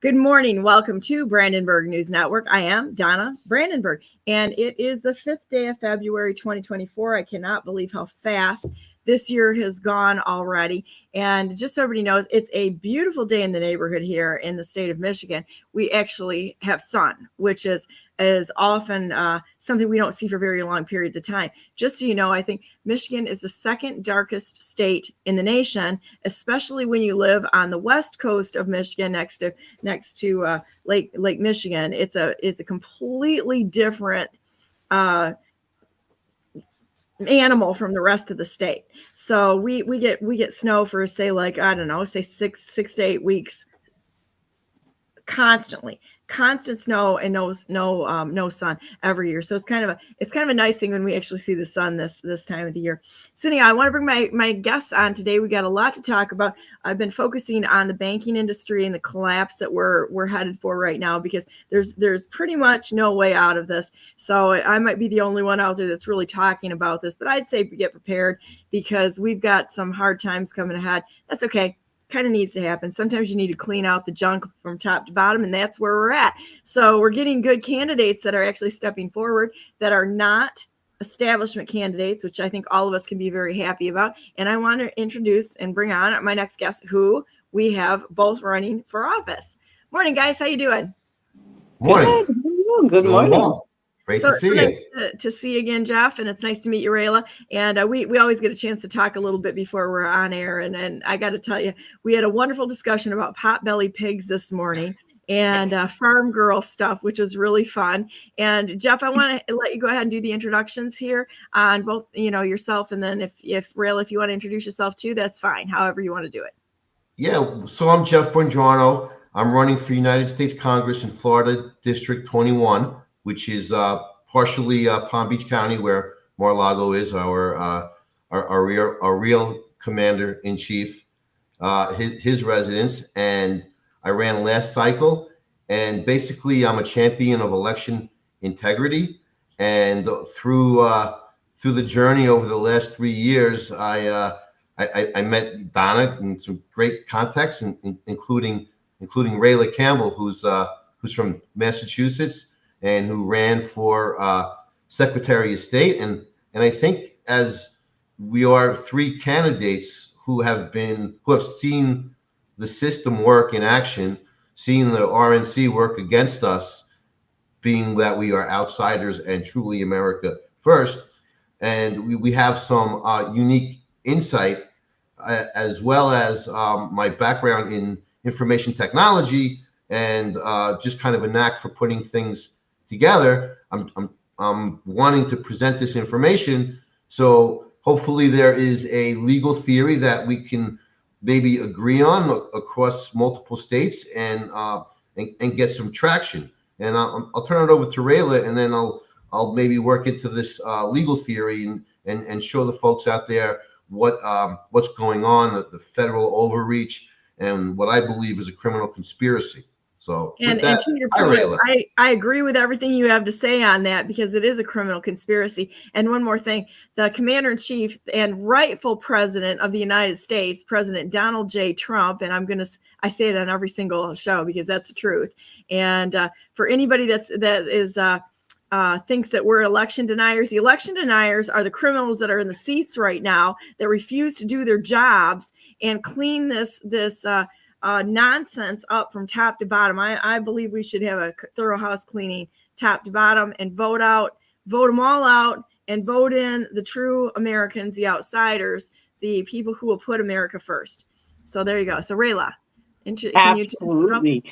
Good morning. Welcome to Brandenburg News Network. I am Donna Brandenburg, and it is the 5th day of February 2024. I cannot believe how fast this year has gone already. And just so everybody knows, it's a beautiful day in the neighborhood here in the state of Michigan. We actually have sun, which is often something we don't see for very long periods of time. Just so you know, I think Michigan is the second darkest state in the nation, especially when you live on the west coast of Michigan, next to Lake Michigan. It's a completely different animal from the rest of the state. So we get snow for, say, like, I don't know, say 6 to 8 weeks constantly. Constant snow and no sun every year. So it's kind of a nice thing when we actually see the sun this time of the year. So anyhow, I want to bring my guests on today. We got a lot to talk about. I've been focusing on the banking industry and the collapse that we're headed for right now, because there's pretty much no way out of this. So I might be the only one out there that's really talking about this, but I'd say get prepared, because we've got some hard times coming ahead. That's okay. Kind of needs to happen. Sometimes you need to clean out the junk from top to bottom, and that's where we're at. So we're getting good candidates that are actually stepping forward, that are not establishment candidates, which I think all of us can be very happy about. And I want to introduce and bring on my next guest, who we have both running for office. Morning, guys. How you doing? Morning. Good morning. Well. Great to see you. Nice to see you again, Jeff, and it's nice to meet you, Rayla. And we always get a chance to talk a little bit before we're on air. And I got to tell you, we had a wonderful discussion about potbelly pigs this morning and farm girl stuff, which was really fun. And Jeff, I want to let you go ahead and do the introductions here on both, yourself, and then if Rayla, if you want to introduce yourself too, that's fine. However you want to do it. Yeah. So I'm Jeff Buongiorno. I'm running for United States Congress in Florida District 21. Which is partially Palm Beach County, where Mar-a-Lago is, our real commander in chief, his residence. And I ran last cycle, and basically I'm a champion of election integrity. And through the journey over the last 3 years, I met Donna in some great contexts, including Rayla Campbell, who's from Massachusetts, and who ran for Secretary of State. And I think, as we are three candidates who have seen the system work in action, seen the RNC work against us, being that we are outsiders and truly America first. And we have some unique insight, as well as my background in information technology and just kind of a knack for putting things together. I'm wanting to present this information, so hopefully there is a legal theory that we can maybe agree on across multiple states and get some traction. And I'll turn it over to Rayla, and then I'll maybe work into this legal theory and show the folks out there what's going on, the federal overreach, and what I believe is a criminal conspiracy. So, and to your point, I agree with everything you have to say on that, because it is a criminal conspiracy. And one more thing, the commander-in-chief and rightful president of the United States, President Donald J. Trump, and I say it on every single show because that's the truth. And for anybody that thinks that we're election deniers, the election deniers are the criminals that are in the seats right now that refuse to do their jobs and clean this nonsense up from top to bottom. I believe we should have a thorough house cleaning top to bottom and vote them all out, and vote in the true Americans, the outsiders, the people who will put America first. So there you go. So Rayla, can you? Absolutely.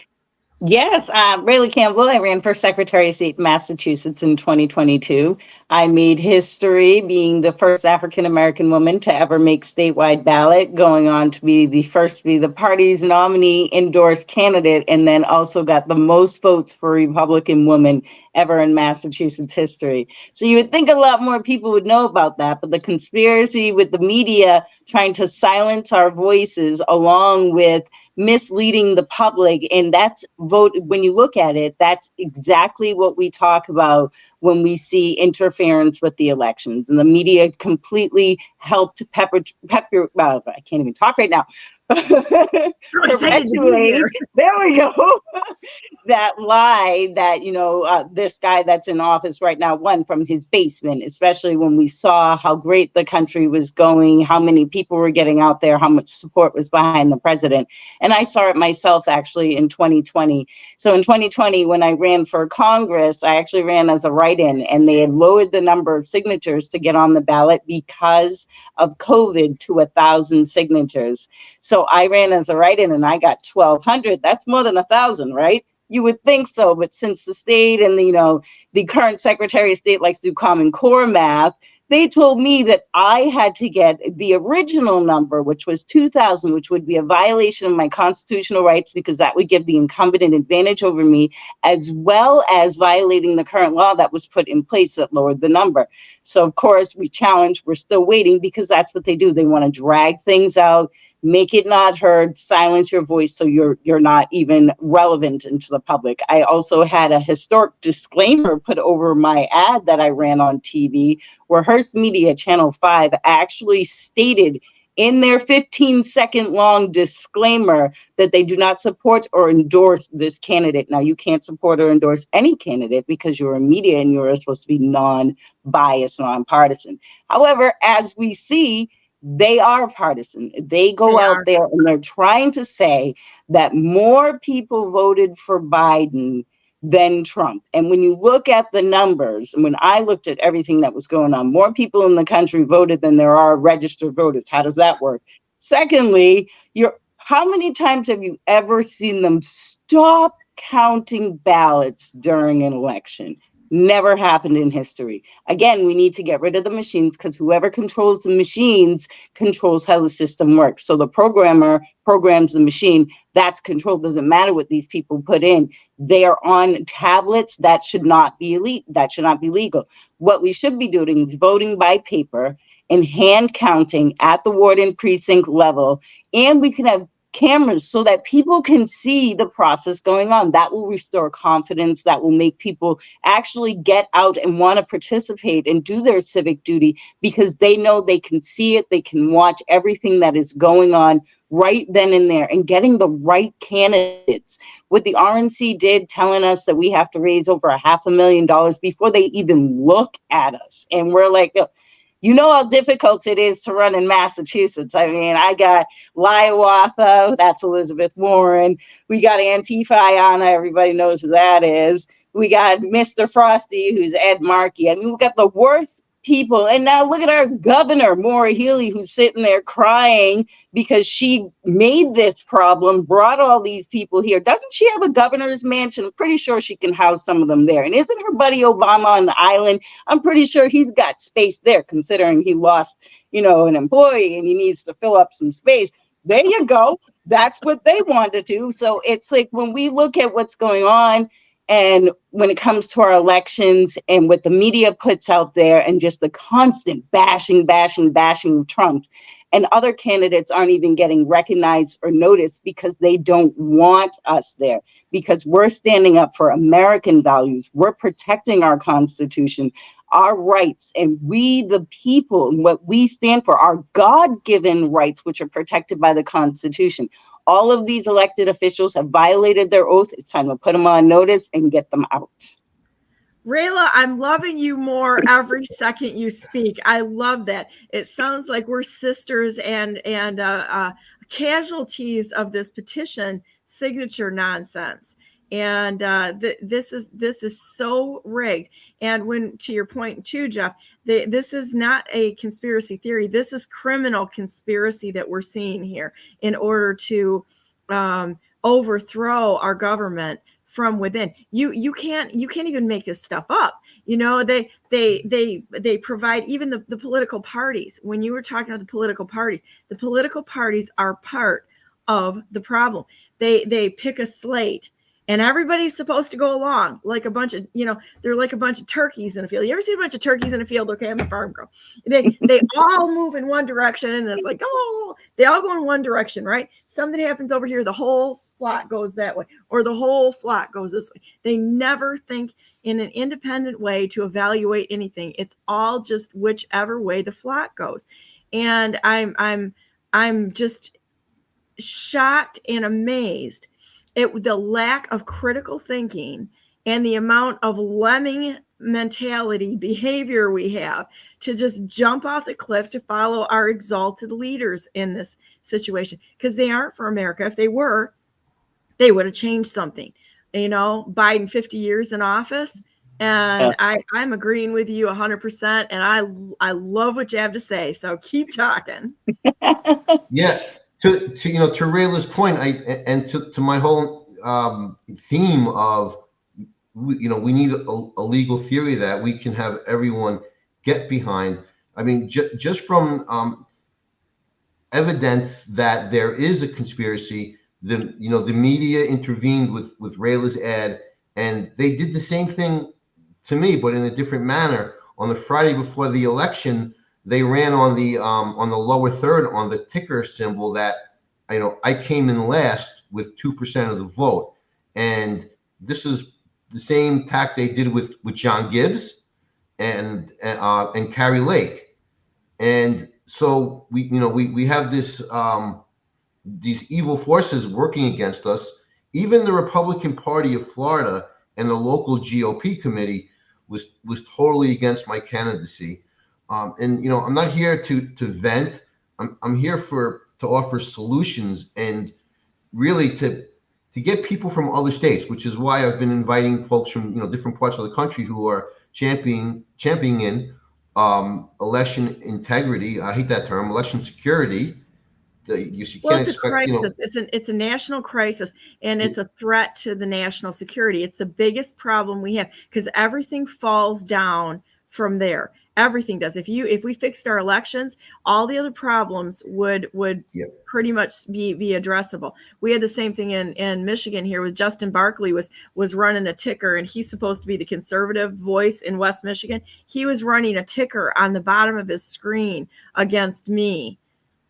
Yes, Rayla Campbell. I ran for Secretary of State in Massachusetts in 2022. I made history being the first African-American woman to ever make statewide ballot, going on to be the first to be the party's nominee endorsed candidate, and then also got the most votes for a Republican woman ever in Massachusetts history. So you would think a lot more people would know about that, but the conspiracy with the media trying to silence our voices along with misleading the public, and that's vote. When you look at it, that's exactly what we talk about when we see interference with the elections, and the media completely helped pepper. Well, I can't even talk right now. Perpetuate. There we go. That lie that, this guy that's in office right now won from his basement, especially when we saw how great the country was going, how many people were getting out there, how much support was behind the president. And I saw it myself actually in 2020. So in 2020, when I ran for Congress, I actually ran as a write-in, and they had lowered the number of signatures to get on the ballot because of COVID to 1,000 signatures. So I ran as a write-in and I got 1,200. That's more than 1,000, right? You would think so, but since the state and the current Secretary of State likes to do Common Core math, they told me that I had to get the original number, which was 2,000, which would be a violation of my constitutional rights because that would give the incumbent an advantage over me, as well as violating the current law that was put in place that lowered the number. So, of course, we challenged. We're still waiting because that's what they do. They want to drag things out, make it not heard, silence your voice so you're not even relevant into the public. I also had a historic disclaimer put over my ad that I ran on TV, where Hearst Media Channel 5 actually stated in their 15-second long disclaimer that they do not support or endorse this candidate. Now, you can't support or endorse any candidate because you're a media and you're supposed to be non-biased, nonpartisan. However, as we see, they are partisan. They go out there and they're trying to say that more people voted for Biden than Trump. And when you look at the numbers, and when I looked at everything that was going on, more people in the country voted than there are registered voters. How does that work? Secondly, how many times have you ever seen them stop counting ballots during an election? Never happened in history. Again, we need to get rid of the machines because whoever controls the machines controls how the system works. So the programmer programs the machine. That's control. Doesn't matter what these people put in. They are on tablets. That should not be elite. That should not be legal. What we should be doing is voting by paper and hand counting at the ward and precinct level. And we can have cameras so that people can see the process going on. That will restore confidence. That will make people actually get out and want to participate and do their civic duty because they know they can see it. They can watch everything that is going on right then and there, and getting the right candidates. What the RNC did, telling us that we have to raise over $500,000 before they even look at us. And we're like, you know how difficult it is to run in Massachusetts. I mean, I got Hiawatha, that's Elizabeth Warren. We got Antifa, everybody knows who that is. We got Mr. Frosty, who's Ed Markey. I mean, we got the worst people. And now look at our governor, Maura Healey, who's sitting there crying because she made this problem, brought all these people here. Doesn't she have a governor's mansion? I'm pretty sure she can house some of them there. And isn't her buddy Obama on the island? I'm pretty sure he's got space there, considering he lost, an employee and he needs to fill up some space. There you go. That's what they want to do. So it's like when we look at what's going on, and when it comes to our elections and what the media puts out there and just the constant bashing of Trump, and other candidates aren't even getting recognized or noticed because they don't want us there, because we're standing up for American values. We're protecting our Constitution, our rights, and we, the people, and what we stand for, our God-given rights, which are protected by the Constitution. All of these elected officials have violated their oath. It's time to put them on notice and get them out. Rayla, I'm loving you more every second you speak. I love that. It sounds like we're sisters and casualties of this petition signature nonsense. And this is so rigged. And when, to your point too, Jeff, this is not a conspiracy theory. This is criminal conspiracy that we're seeing here in order to overthrow our government from within. You can't even make this stuff up. You know, they provide even the political parties. When you were talking about the political parties are part of the problem. They pick a slate. And everybody's supposed to go along like a bunch of, they're like a bunch of turkeys in a field. You ever see a bunch of turkeys in a field? Okay, I'm a farm girl. They all move in one direction, and it's like, oh, they all go in one direction, right? Something happens over here, the whole flock goes that way, or the whole flock goes this way. They never think in an independent way to evaluate anything. It's all just whichever way the flock goes. And I'm just shocked and amazed at the lack of critical thinking and the amount of lemming mentality behavior we have to just jump off the cliff to follow our exalted leaders in this situation, because they aren't for America. If they were, they would have changed something. Biden 50 years in office, and I'm agreeing with you 100%, and I love what you have to say, so keep talking. Yeah. To Rayla's point, and to my whole theme of we need a legal theory that we can have everyone get behind. I mean, just from evidence that there is a conspiracy, the media intervened with Rayla's ad, and they did the same thing to me, but in a different manner. On the Friday before the election, they ran on the lower third on the ticker symbol that, I came in last with 2% of the vote. And this is the same tack they did with John Gibbs and Carrie Lake. And so we have this these evil forces working against us. Even the Republican Party of Florida and the local GOP committee was totally against my candidacy. And I'm not here to vent. I'm here to offer solutions and really to get people from other states, which is why I've been inviting folks from different parts of the country who are championing election integrity. I hate that term, election security. It's a crisis. It's a national crisis, and it's a threat to the national security. It's the biggest problem we have, because everything falls down from there. Everything does. If we fixed our elections, all the other problems would pretty much be addressable. We had the same thing in Michigan here with Justin Barkley was running a ticker, and he's supposed to be the conservative voice in West Michigan. He was running a ticker on the bottom of his screen against me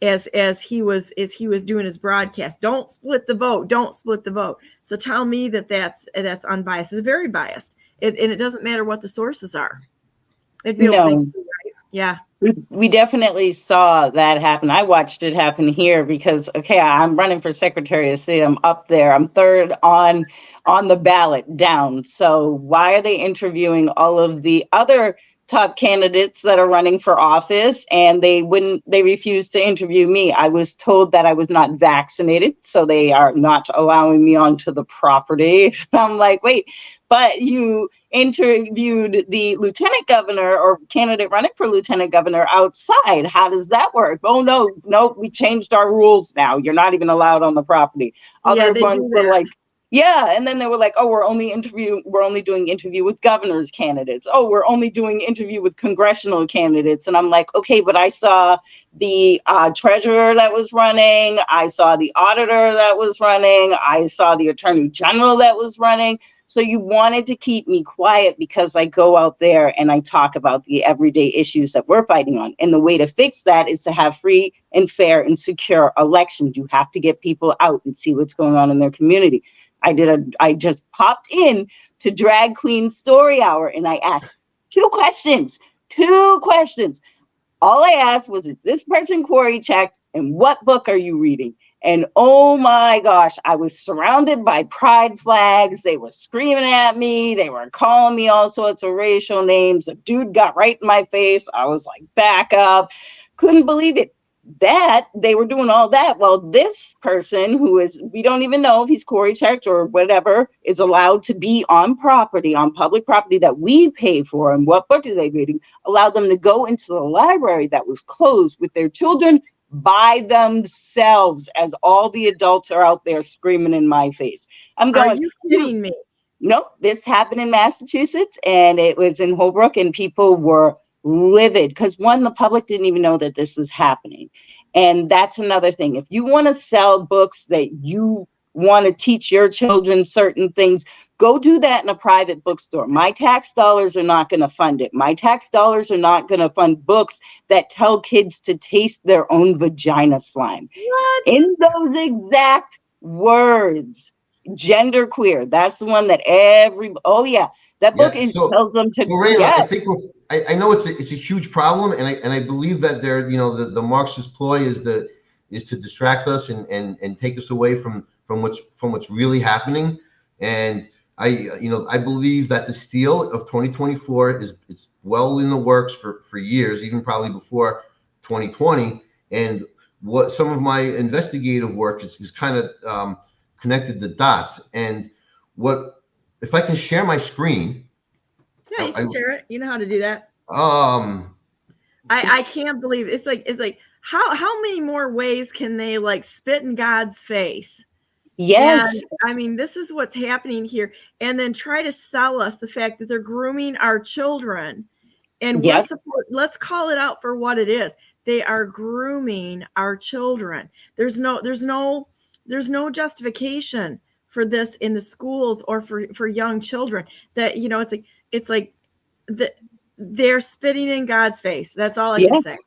as he was doing his broadcast. Don't split the vote. Don't split the vote. So tell me that's unbiased. It's very biased. And it doesn't matter what the sources are. No. Right? Yeah. We definitely saw that happen. I watched it happen here because, I'm running for Secretary of State. I'm up there. I'm third on the ballot down. So why are they interviewing all of the other top candidates that are running for office, and they refused to interview me? I was told that I was not vaccinated, so they are not allowing me onto the property. I'm like, wait, but you interviewed the lieutenant governor or candidate running for lieutenant governor outside. How does that work? Oh, no, we changed our rules now. You're not even allowed on the property. Other ones were like, yeah, and then they were like, oh, we're only doing interview with governor's candidates. Oh, we're only doing interview with congressional candidates. And I'm like, okay, but I saw the treasurer that was running. I saw the auditor that was running. I saw the attorney general that was running. So you wanted to keep me quiet because I go out there and I talk about the everyday issues that we're fighting on. And the way to fix that is to have free and fair and secure elections. You have to get people out and see what's going on in their community. I just popped in to Drag Queen Story Hour and I asked two questions. All I asked was, is this person query checked, and what book are you reading? And oh my gosh, I was surrounded by pride flags. They were screaming at me. They were calling me all sorts of racial names. A dude got right in my face. I was like, back up. Couldn't believe it. that they were doing all that while this person, who is, we don't even know if he's Corey checked or whatever, is allowed to be on property, on public property that we pay for. And what book are they reading? Allowed them to go into the library that was closed with their children by themselves, as all the adults are out there screaming in my face. I'm going, are you kidding me? Nope, this happened in Massachusetts, and it was in Holbrook, and people were livid because, one, the public didn't even know that this was happening. And that's another thing. If you want to sell books that you want to teach your children certain things, go do that in a private bookstore. My tax dollars are not going to fund it. My tax dollars are not going to fund books that tell kids to taste their own vagina slime. What? In those exact words. Genderqueer. That's the one that that book tells them to. So Rayla, I think I know it's a huge problem, and I believe that the Marxist ploy is to distract us and take us away from what's really happening. And I believe that the steal of 2024 it's well in the works for years, even probably before 2020. And what some of my investigative work is kind of connected the dots. And what if I can share my screen? Yeah, you can share it. You know how to do that. I can't believe it's like how many more ways can they like spit in God's face? Yes. And, I mean, this is what's happening here. And then try to sell us the fact that they're grooming our children. And let's call it out for what it is. They are grooming our children. There's no justification for this in the schools or for young children. That it's like they're spitting in God's face. That's all I can say.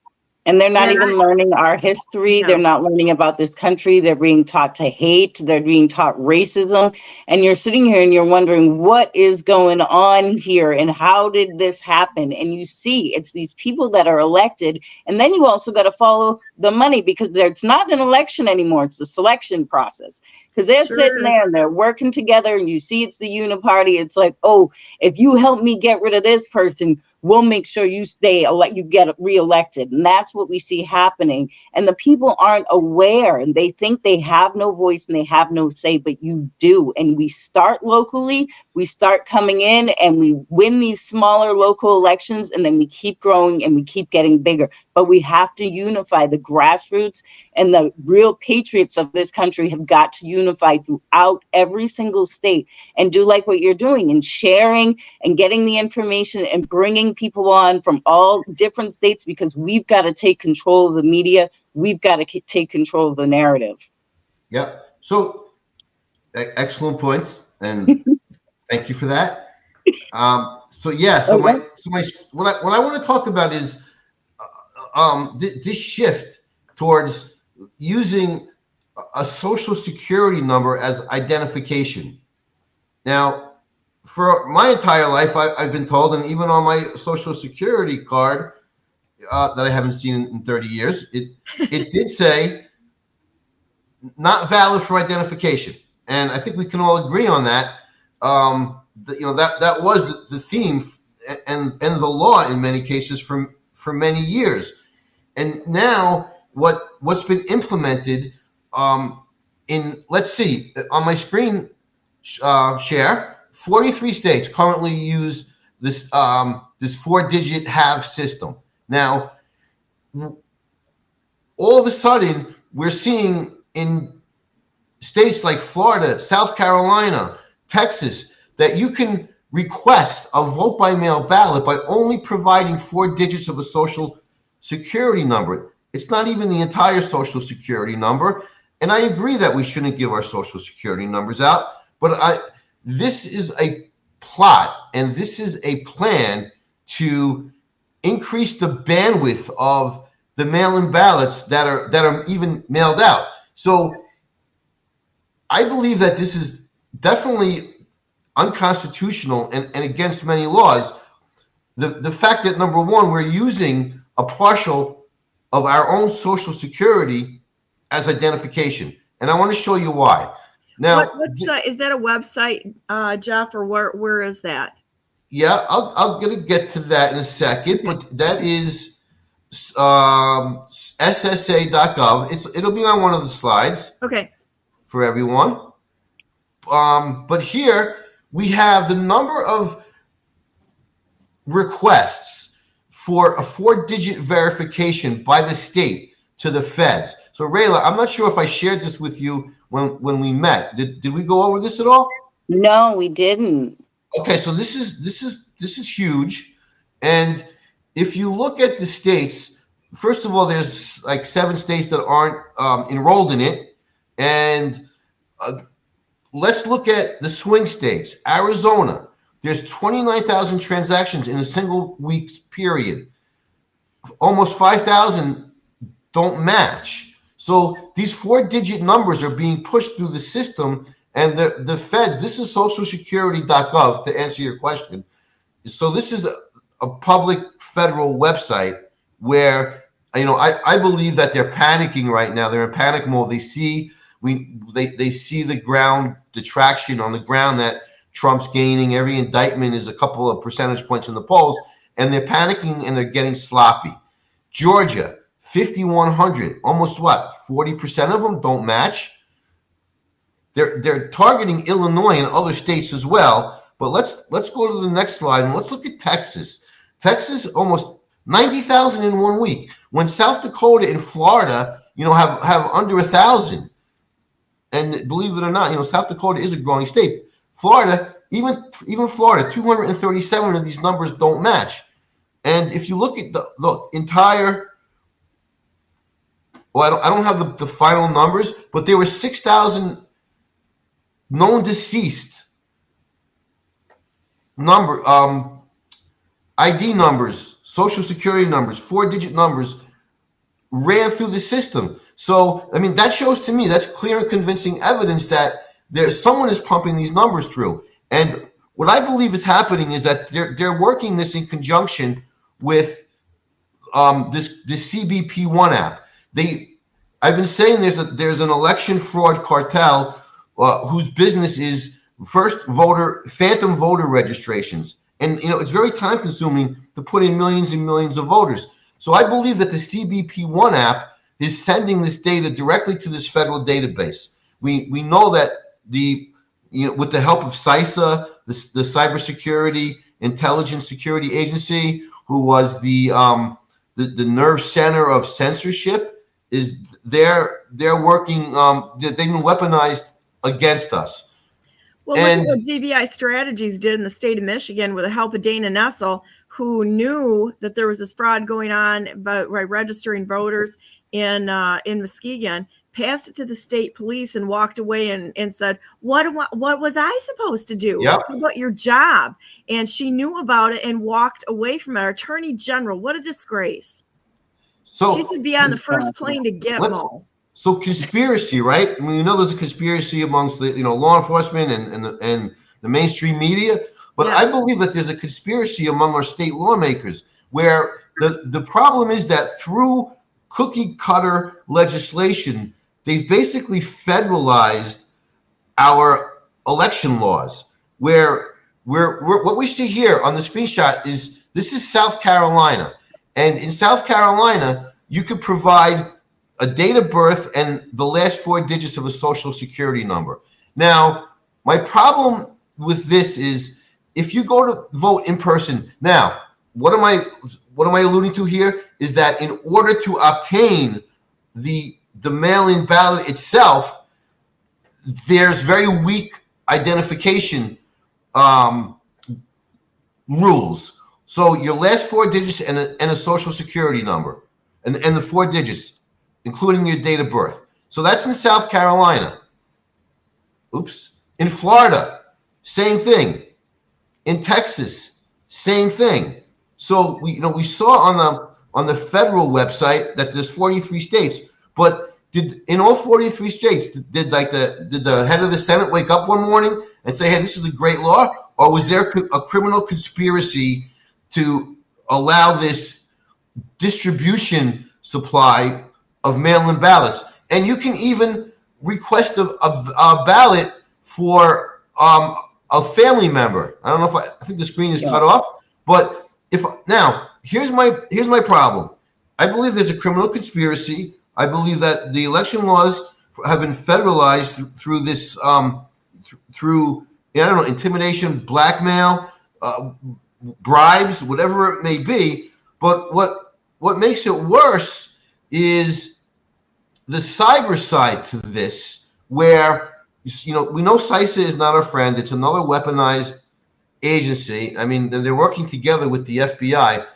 And they're not even learning our history. No. They're not learning about this country. They're being taught to hate. They're being taught racism. And you're sitting here and you're wondering what is going on here and how did this happen? And you see it's these people that are elected. And then you also got to follow the money, because it's not an election anymore. It's a selection process. Because they're sitting there and they're working together, and you see it's the uniparty. It's like, oh, if you help me get rid of this person, we'll make sure you you get reelected. And that's what we see happening. And the people aren't aware, and they think they have no voice and they have no say, but you do. And we start locally, we start coming in and we win these smaller local elections, and then we keep growing and we keep getting bigger. But we have to unify. The grassroots and the real patriots of this country have got to unify throughout every single state and do like what you're doing and sharing and getting the information and bringing people on from all different states, because we've got to take control of the media. We've got to take control of the narrative. Yeah. So excellent points. And thank you for that. So what I want to talk about is this shift towards using a social security number as identification. Now, for my entire life, I've been told, and even on my social security card that I haven't seen in 30 years, it did say not valid for identification. And I think we can all agree on that. That was the theme and the law in many cases for many years. And now what's been implemented in, let's see, on my screen share, 43 states currently use this 4-digit have system. Now, all of a sudden, we're seeing in states like Florida, South Carolina, Texas, that you can request a vote by mail ballot by only providing 4 digits of a social security number. It's not even the entire social security number. And I agree that we shouldn't give our social security numbers out, but this is a plot and this is a plan to increase the bandwidth of the mail-in ballots that are even mailed out. So I believe that this is definitely unconstitutional and against many laws. The fact that, number one, we're using a partial of our own social security as identification. And I want to show you why. Now, is that a website, Jeff, or where is that? Yeah, I'm going to get to that in a second, but that is SSA.gov. It'll be on one of the slides. Okay. For everyone. But here we have the number of requests for a 4-digit verification by the state to the feds. So Rayla, I'm not sure if I shared this with you when we met. Did we go over this at all? No, we didn't. Okay, so this is huge. And if you look at the states, first of all, there's like 7 states that aren't enrolled in it. And let's look at the swing states. Arizona, there's 29,000 transactions in a single week's period. Almost 5,000 don't match. So these 4-digit numbers are being pushed through the system, and the feds, this is socialsecurity.gov to answer your question. So this is a public federal website where, I believe that they're panicking right now. They're in panic mode. They see the traction on the ground that Trump's gaining. Every indictment is a couple of percentage points in the polls, and they're panicking and they're getting sloppy. Georgia, 5,100, almost 40% of them don't match. They're targeting Illinois and other states as well. But let's go to the next slide and let's look at Texas. Texas, almost 90,000 in 1 week. When South Dakota and Florida, have under 1,000. And believe it or not, South Dakota is a growing state. Florida, even Florida, 237 of these numbers don't match. And if you look at the entire, I don't have the final numbers, but there were 6,000 known deceased ID numbers, social security numbers, 4-digit numbers ran through the system. So, that shows to me, that's clear and convincing evidence that someone is pumping these numbers through. And what I believe is happening is that they're working this in conjunction with this CBP1 app. I've been saying there's an election fraud cartel whose business is phantom voter registrations. And, it's very time consuming to put in millions and millions of voters. So I believe that the CBP1 app is sending this data directly to this federal database. We know that with the help of CISA, the Cybersecurity Intelligence Security Agency, who was the nerve center of censorship, they're working. They've been weaponized against us. Well, look at what DVI Strategies did in the state of Michigan with the help of Dana Nessel, who knew that there was this fraud going on by registering voters in Muskegon, passed it to the state police and walked away and said, what was I supposed to do? Yep. What about your job? And she knew about it and walked away from it. Our Attorney General, what a disgrace. So she should be on the first plane to Gitmo. So conspiracy, right? There's a conspiracy amongst the law enforcement and the mainstream media, but yeah. I believe that there's a conspiracy among our state lawmakers where the problem is that through cookie cutter legislation, they've basically federalized our election laws. Where what we see here on the screenshot is this is South Carolina, and in South Carolina you could provide a date of birth and the last 4 digits of a social security number. Now, my problem with this is if you go to vote in person. Now, what am I alluding to here is that in order to obtain the mail-in ballot itself, there's very weak identification rules. So your last 4 digits and a social security number, and the 4 digits, including your date of birth. So that's in South Carolina. Oops. In Florida, same thing. In Texas, same thing. So we saw on the federal website that there's 43 states, but in all 43 states did the head of the Senate wake up one morning and say, hey, this is a great law, or was there a criminal conspiracy to allow this distribution supply of mail-in ballots? And you can even request a ballot for a family member. I don't know if I think the screen is cut off, but here's my problem. I believe there's a criminal conspiracy. I believe that the election laws have been federalized through this, through, I don't know, intimidation, blackmail, bribes, whatever it may be. But what makes it worse is the cyber side to this, where, you know, we know CISA is not our friend. It's another weaponized agency. I mean, they're working together with the FBI.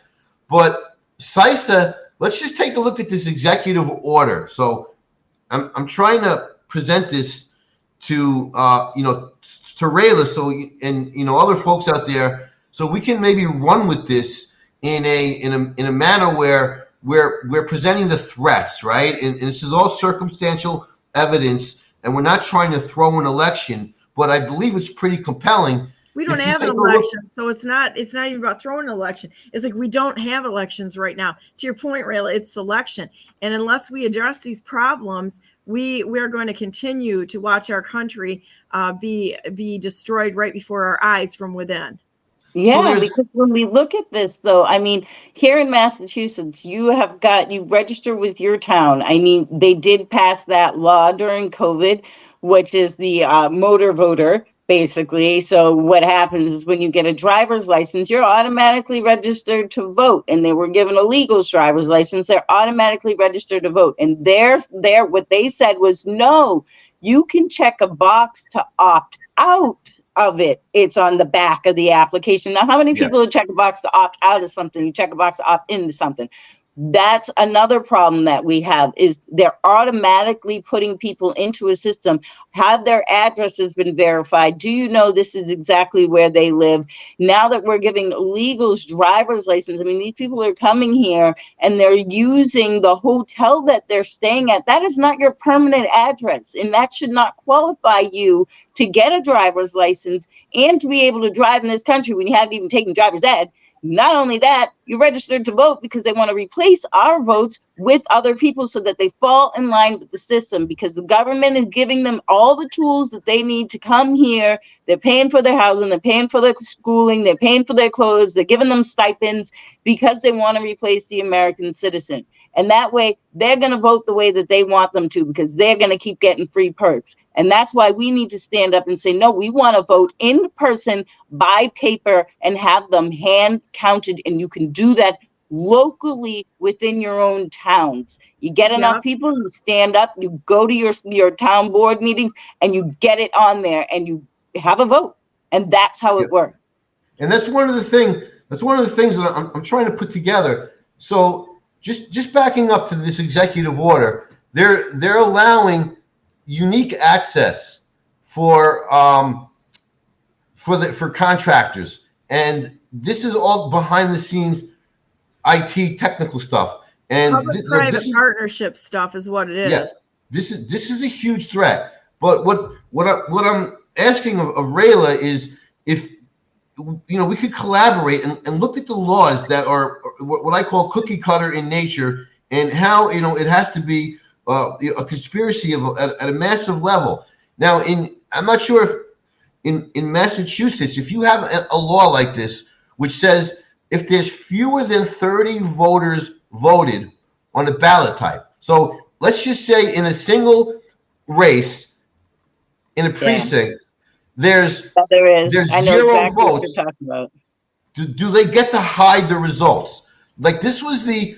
But CISA, let's just take a look at this executive order. So I'm trying to present this to you know, to Rayla, so, and you know, other folks out there, so we can maybe run with this in a manner where we're presenting the threats, right? And this is all circumstantial evidence, and we're not trying to throw an election, but I believe it's pretty compelling. We don't have an election, so it's not even about throwing an election. It's like we don't have elections right now. To your point, Rayla, it's election. And unless we address these problems, we're going to continue to watch our country be destroyed right before our eyes from within. Yeah, so because when we look at this, though, I mean, here in Massachusetts, you register with your town. I mean, they did pass that law during COVID, which is the motor voter, basically. So what happens is when you get a driver's license, you're automatically registered to vote. And they were given a legal driver's license, they're automatically registered to vote. And what they said was, no, you can check a box to opt out of it. It's on the back of the application. Now, how many people check a box to opt out of something? You check a box to opt into something. That's another problem that we have, is they're automatically putting people into a system. Have their addresses been verified? Do you know this is exactly where they live? Now that we're giving illegals driver's license, I mean, these people are coming here and they're using the hotel that they're staying at. That is not your permanent address, and that should not qualify you to get a driver's license and to be able to drive in this country when you haven't even taken driver's ed. Not only that, you're registered to vote because they want to replace our votes with other people so that they fall in line with the system, because the government is giving them all the tools that they need to come here. They're paying for their housing, they're paying for their schooling, they're paying for their clothes, they're giving them stipends because they want to replace the American citizen. And that way, they're going to vote the way that they want them to, because they're going to keep getting free perks. And that's why we need to stand up and say, no, we want to vote in person by paper and have them hand counted. And you can do that locally within your own towns. You get enough people, you stand up, you go to your town board meetings, and you get it on there and you have a vote. And that's how it works. And that's one of the things that I'm trying to put together. So just backing up to this executive order, they're allowing unique access for contractors, and this is all behind the scenes IT technical stuff and public-private partnership stuff is what it is. Yes, this is a huge threat. But what I'm asking of Rayla is, if you know, we could collaborate and look at the laws that are what I call cookie cutter in nature, and how, you know, it has to be a conspiracy at a massive level. Now, I'm not sure if in Massachusetts, if you have a law like this, which says if there's fewer than 30 voters voted on a ballot type. So let's just say in a single race in a precinct, there's 0 votes. Do they get to hide the results? Like this was the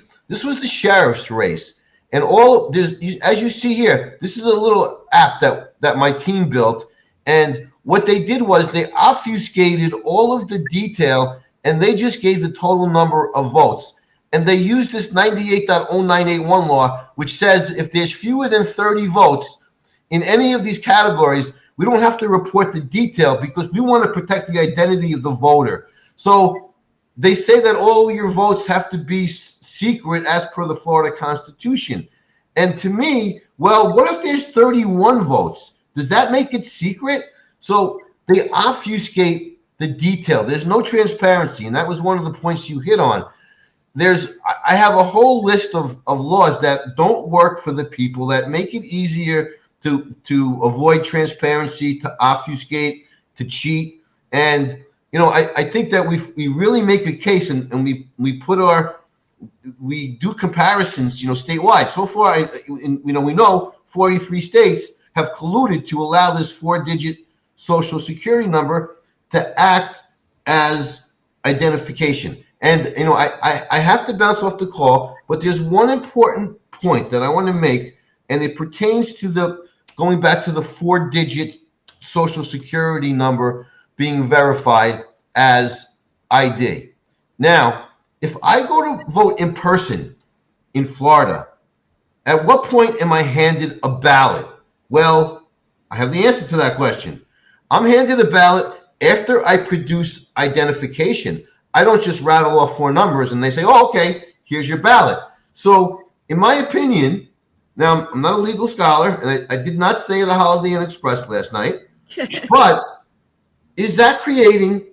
sheriff's race, and as you see here, this is a little app that my team built, and what they did was they obfuscated all of the detail, and they just gave the total number of votes. And they used this 98.0981 law, which says if there's fewer than 30 votes in any of these categories, we don't have to report the detail because we want to protect the identity of the voter. So they say that all your votes have to be secret as per the Florida Constitution. And to me, well, what if there's 31 votes? Does that make it secret? So they obfuscate the detail. There's no transparency. And that was one of the points you hit on. I have a whole list of laws that don't work for the people, that make it easier to avoid transparency, to obfuscate, to cheat. And, you know, I think that we really make a case, and we put our we do comparisons, statewide. So far, we know 43 states have colluded to allow this 4-digit social security number to act as identification. And I have to bounce off the call, but there's one important point that I want to make, and it pertains to going back to the 4-digit social security number being verified as ID. Now, if I go to vote in person in Florida, at what point am I handed a ballot? Well, I have the answer to that question. I'm handed a ballot after I produce identification. I don't just rattle off 4 numbers and they say, oh, okay, here's your ballot. So in my opinion, now I'm not a legal scholar and I did not stay at a Holiday Inn Express last night, but is that creating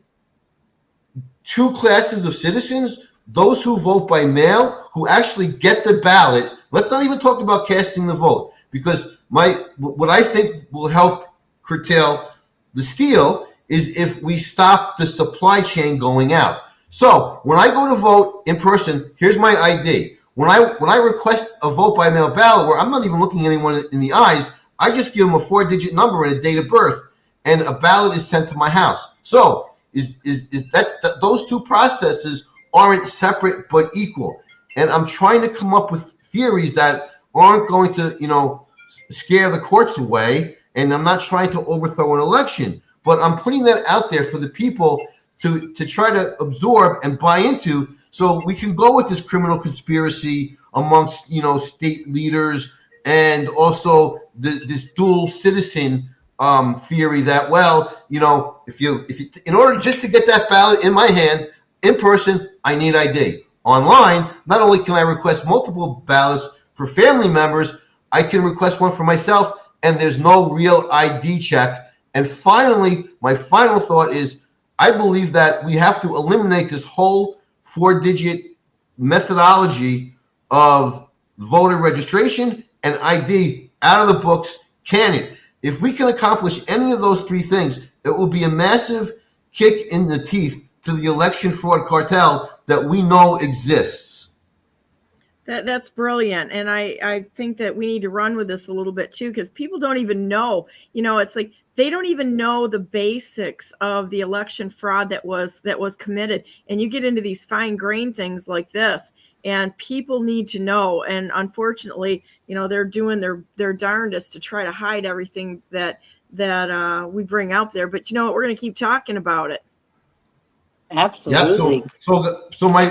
2 classes of citizens? Those who vote by mail, who actually get the ballot. Let's not even talk about casting the vote, because what I think will help curtail the steal is if we stop the supply chain going out. So when I go to vote in person, here's my ID. When I request a vote by mail ballot, where I'm not even looking anyone in the eyes, I just give them a 4-digit number and a date of birth, and a ballot is sent to my house. So is that those 2 processes aren't separate but equal? And I'm trying to come up with theories that aren't going to, scare the courts away. And I'm not trying to overthrow an election, but I'm putting that out there for the people to try to absorb and buy into, so we can go with this criminal conspiracy amongst, state leaders, and also this dual citizen theory that, well, if you in order just to get that ballot in my hand in person, I need ID. Online, not only can I request multiple ballots for family members, I can request one for myself, and there's no real ID check. And finally, my final thought is, I believe that we have to eliminate this whole 4-digit methodology of voter registration and ID out of the books. Can it? If we can accomplish any of those 3 things, it will be a massive kick in the teeth to the election fraud cartel that we know exists. That's brilliant. And I think that we need to run with this a little bit too, because people don't even know, it's like they don't even know the basics of the election fraud that was committed. And you get into these fine grained things like this, and people need to know. And unfortunately, they're doing their darndest to try to hide everything that we bring out there. But you know what? We're going to keep talking about it. Absolutely. Yeah. So my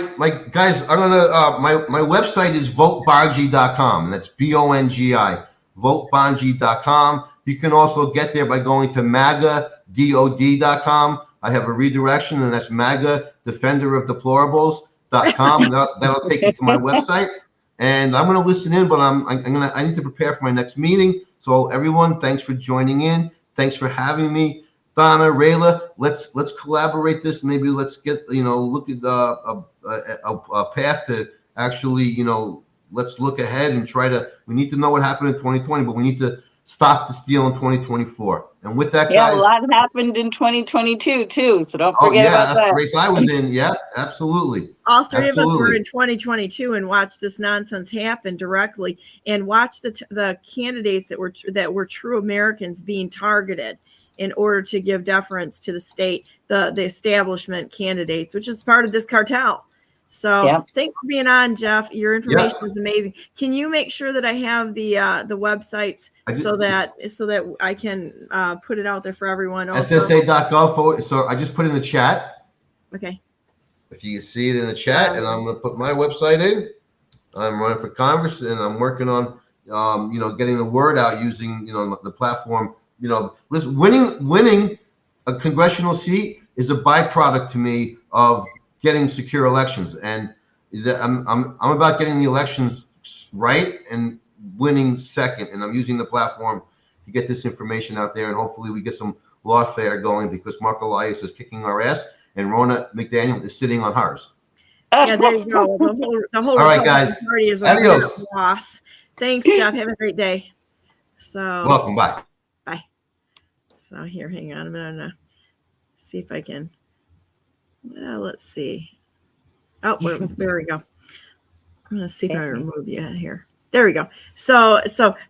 guys, I'm gonna my website is votebongi.com, and that's BONGI, votebongi.com. You can also get there by going to magadod.com. I have a redirection, and that's magadefenderofdeplorables.com. That'll take you to my website. And I'm gonna listen in, but I need to prepare for my next meeting. So everyone, thanks for joining in. Thanks for having me. Donna, Rayla, let's collaborate this. Maybe let's get, look at a path to actually, let's look ahead and we need to know what happened in 2020, but we need to stop the steal in 2024. And with that, guys. A lot happened in 2022 too, so don't forget about that. Race I was in. Yeah, absolutely. All 3 of us were in 2022 and watched this nonsense happen directly, and watched the candidates that were true Americans being targeted in order to give deference to the state, the establishment candidates, which is part of this cartel. So Thanks for being on, Jeff. Your information is amazing. Can you make sure that I have the websites so that I can put it out there for everyone? SSA.gov. So I just put in the chat. Okay. If you can see it in the chat, and I'm going to put my website in. I'm running for Congress, and I'm working on, getting the word out using, the platform. Listen, winning a congressional seat is a byproduct to me of getting secure elections, and I'm about getting the elections right and winning second. And I'm using the platform to get this information out there, and hopefully we get some lawfare going, because Mark Elias is kicking our ass, and Ronna McDaniel is sitting on hers. Yeah, there you go. The whole all right, guys. Party is adios. Loss. Thanks, Jeff. Have a great day. So welcome. Bye. So here, hang on. I'm gonna see if I can. Let's see. Oh, there we go. I'm going to see if I remove you here. There we go. So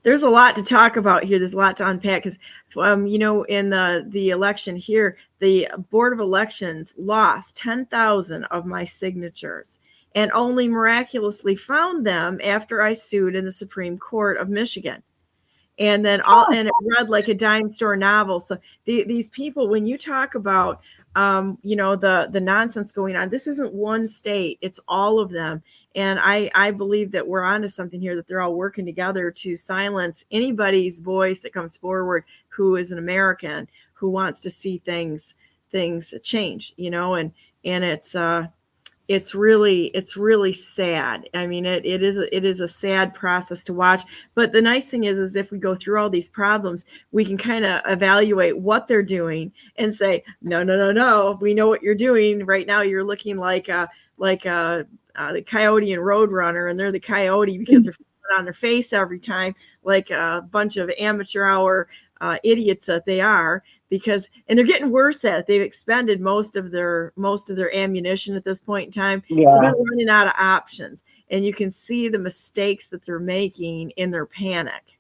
there's a lot to talk about here. There's a lot to unpack because, in the election here, the Board of Elections lost 10,000 of my signatures and only miraculously found them after I sued in the Supreme Court of Michigan. And then and it read like a dime store novel. So these people, when you talk about, the nonsense going on, this isn't one state, it's all of them. And I believe that we're onto something here, that they're all working together to silence anybody's voice that comes forward who is an American, who wants to see things change, and it's really sad. I mean, it is a sad process to watch. But the nice thing is if we go through all these problems, we can kind of evaluate what they're doing and say, no, we know what you're doing right now. You're looking like the Coyote and Roadrunner, and they're the Coyote because they're on their face every time, like a bunch of amateur hour idiots that they are. And they're getting worse at it. They've expended most of their ammunition at this point in time. Yeah. So they're running out of options, and you can see the mistakes that they're making in their panic.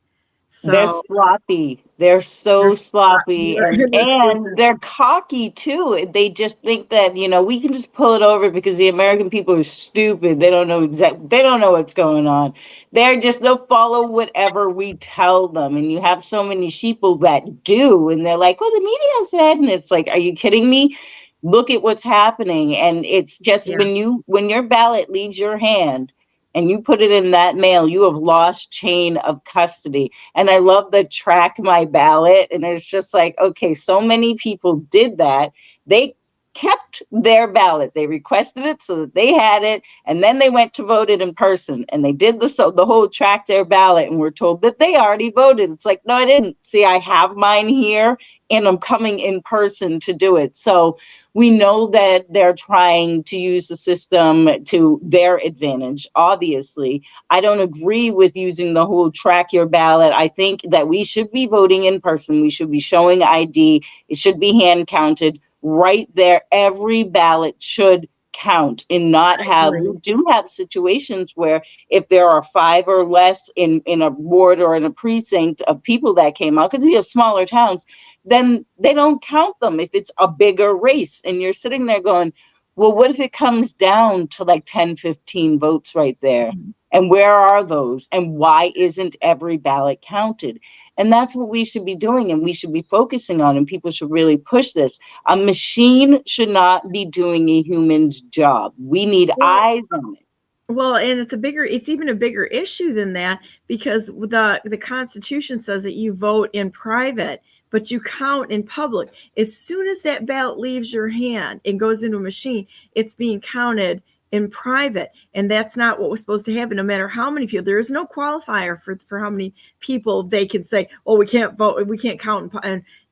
So they're sloppy. They're so sloppy, and they're cocky too. They just think that, we can just pull it over because the American people are stupid. They don't know they don't know what's going on. They'll follow whatever we tell them. And you have so many sheeple that do, and they're like, well, the media said, and it's like, are you kidding me? Look at what's happening. And it's just when your ballot leaves your hand and you put it in that mail, you have lost chain of custody. And I love the track my ballot. And it's just like, okay, so many people did that. They kept their ballot. They requested it so that they had it. And then they went to vote it in person. And they did the whole track their ballot, and were told that they already voted. It's like, no, I didn't. See, I have mine here, and I'm coming in person to do it. So we know that they're trying to use the system to their advantage. Obviously, I don't agree with using the whole track your ballot. I think that we should be voting in person. We should be showing ID. It should be hand counted right there. Every ballot should count, and not have, we do have situations where if there are 5 or less in a ward or in a precinct of people that came out, because we have smaller towns, then they don't count them if it's a bigger race. And you're sitting there going, well, what if it comes down to like 10, 15 votes right there? Mm-hmm. And where are those? And why isn't every ballot counted? And that's what we should be doing, and we should be focusing on, and people should really push this. A machine should not be doing a human's job. We need eyes on it. Well, and it's even a bigger issue than that, because the Constitution says that you vote in private, but you count in public. As soon as that ballot leaves your hand and goes into a machine, it's being counted in private. And that's not what was supposed to happen, no matter how many people. There is no qualifier for how many people they can say, oh, we can't vote, we can't count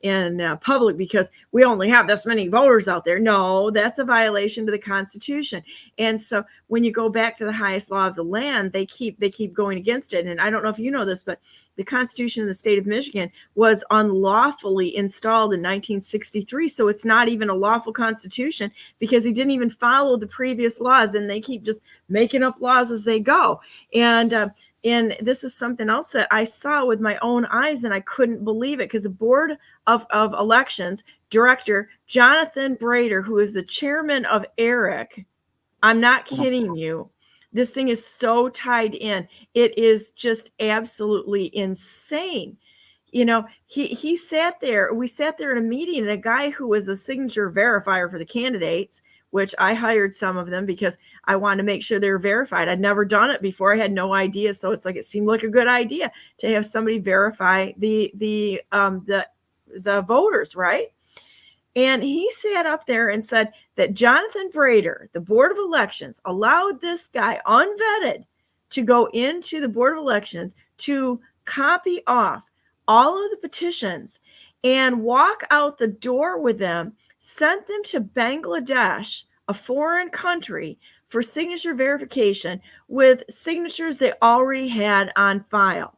in public because we only have this many voters out there. No, that's a violation to the Constitution. And so when you go back to the highest law of the land, they keep going against it. And I don't know if you know this, but the Constitution of the state of Michigan was unlawfully installed in 1963. So it's not even a lawful constitution, because he didn't even follow the previous laws. And they keep just making up laws as they go. And this is something else that I saw with my own eyes, and I couldn't believe it, because the Board of Elections Director Jonathan Brader, who is the chairman of ERIC, I'm not kidding you, this thing is so tied in. It is just absolutely insane. He sat there. We sat there in a meeting, and a guy who was a signature verifier for the candidates, which I hired some of them because I wanted to make sure they were verified. I'd never done it before. I had no idea. So it's like, it seemed like a good idea to have somebody verify the voters, right? And he sat up there and said that Jonathan Brader, the Board of Elections, allowed this guy unvetted to go into the Board of Elections to copy off all of the petitions and walk out the door with them, sent them to Bangladesh, a foreign country, for signature verification with signatures they already had on file.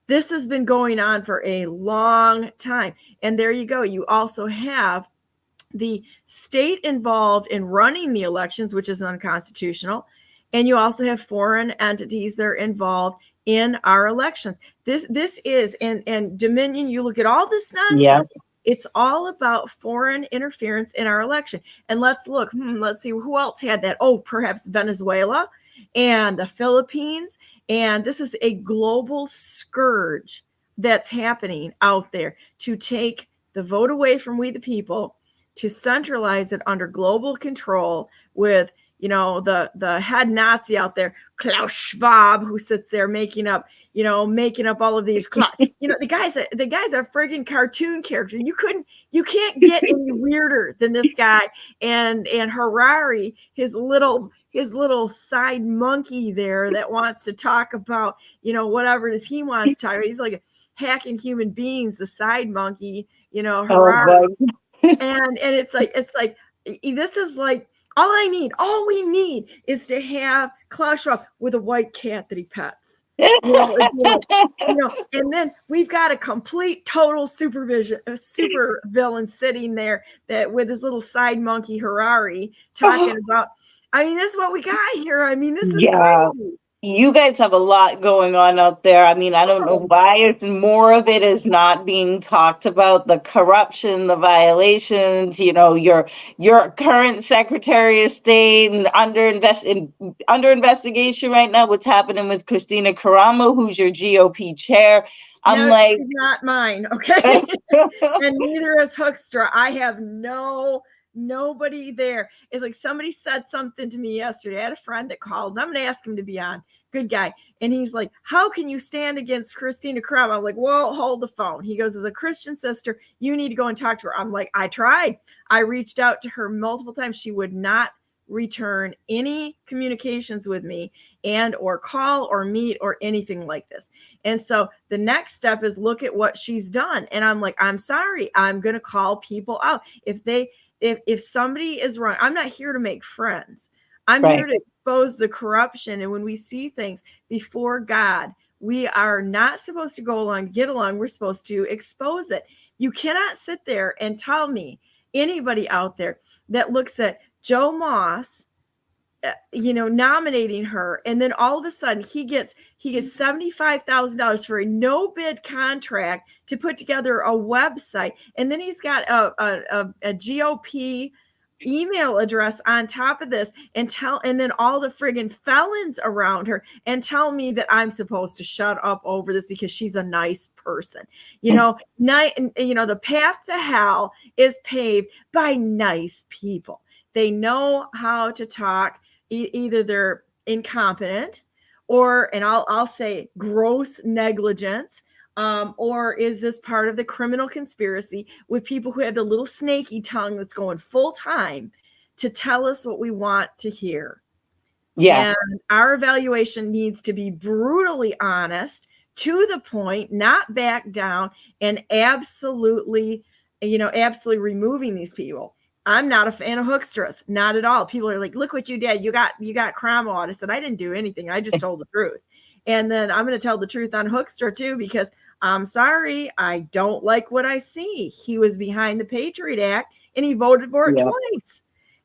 This has been going on for a long time. And there you go. You also have the state involved in running the elections, which is unconstitutional. and you also have foreign entities that are involved in our elections. This is, and Dominion, you look at all this nonsense. Yeah. It's all about foreign interference in our election. And let's look, let's see who else had that. Oh, perhaps Venezuela and the Philippines. And this is a global scourge that's happening out there to take the vote away from we the people, to centralize it under global control with, you know, the head Nazi out there, Klaus Schwab, who sits there making up all of these, the guy's a friggin' cartoon character. You can't get any weirder than this guy. And Harari, his little side monkey there that wants to talk about, whatever it is he wants to talk about. He's like hacking human beings, the side monkey, Harari. And it's like this is like all we need is to have Klaus Schwab with a white cat that he pets. And then we've got a complete total super villain sitting there that with his little side monkey Harari talking about. I mean, this is what we got here. I mean, this is crazy. You guys have a lot going on out there. I mean, I don't know why more of it is not being talked about. The corruption, the violations, your current Secretary of State and under investigation right now. What's happening with Christina Caramo, who's your GOP chair? I'm like, she's not mine, okay? And neither is Hoekstra. I have nobody there. It's like somebody said something to me yesterday. I had a friend that called, and I'm going to ask him to be on. Good guy. And he's like, how can you stand against Christina Caramo? I'm like, well, hold the phone. He goes, as a Christian sister, you need to go and talk to her. I'm like, I tried. I reached out to her multiple times. She would not return any communications with me and or call or meet or anything like this. And so the next step is look at what she's done. And I'm like, I'm sorry. I'm going to call people out. If somebody is wrong, I'm not here to make friends. I'm here to expose the corruption. And when we see things before God, we are not supposed to get along. We're supposed to expose it. You cannot sit there and tell me, anybody out there that looks at Joe Moss, nominating her, and then all of a sudden he gets $75,000 for a no bid contract to put together a website, and then he's got a GOP email address on top of this, and then all the friggin' felons around her, and tell me that I'm supposed to shut up over this because she's a nice person. The path to hell is paved by nice people. They know how to talk. Either they're incompetent and I'll say gross negligence, or is this part of the criminal conspiracy with people who have the little snaky tongue that's going full time to tell us what we want to hear? Yeah. And our evaluation needs to be brutally honest, to the point, not back down, and absolutely removing these people. I'm not a fan of Hoekstra's, not at all. People are like, look what you did. You got Caramo out. I said, I didn't do anything. I just told the truth. And then I'm going to tell the truth on Hoekstra too, because I'm sorry, I don't like what I see. He was behind the Patriot Act and he voted for it twice.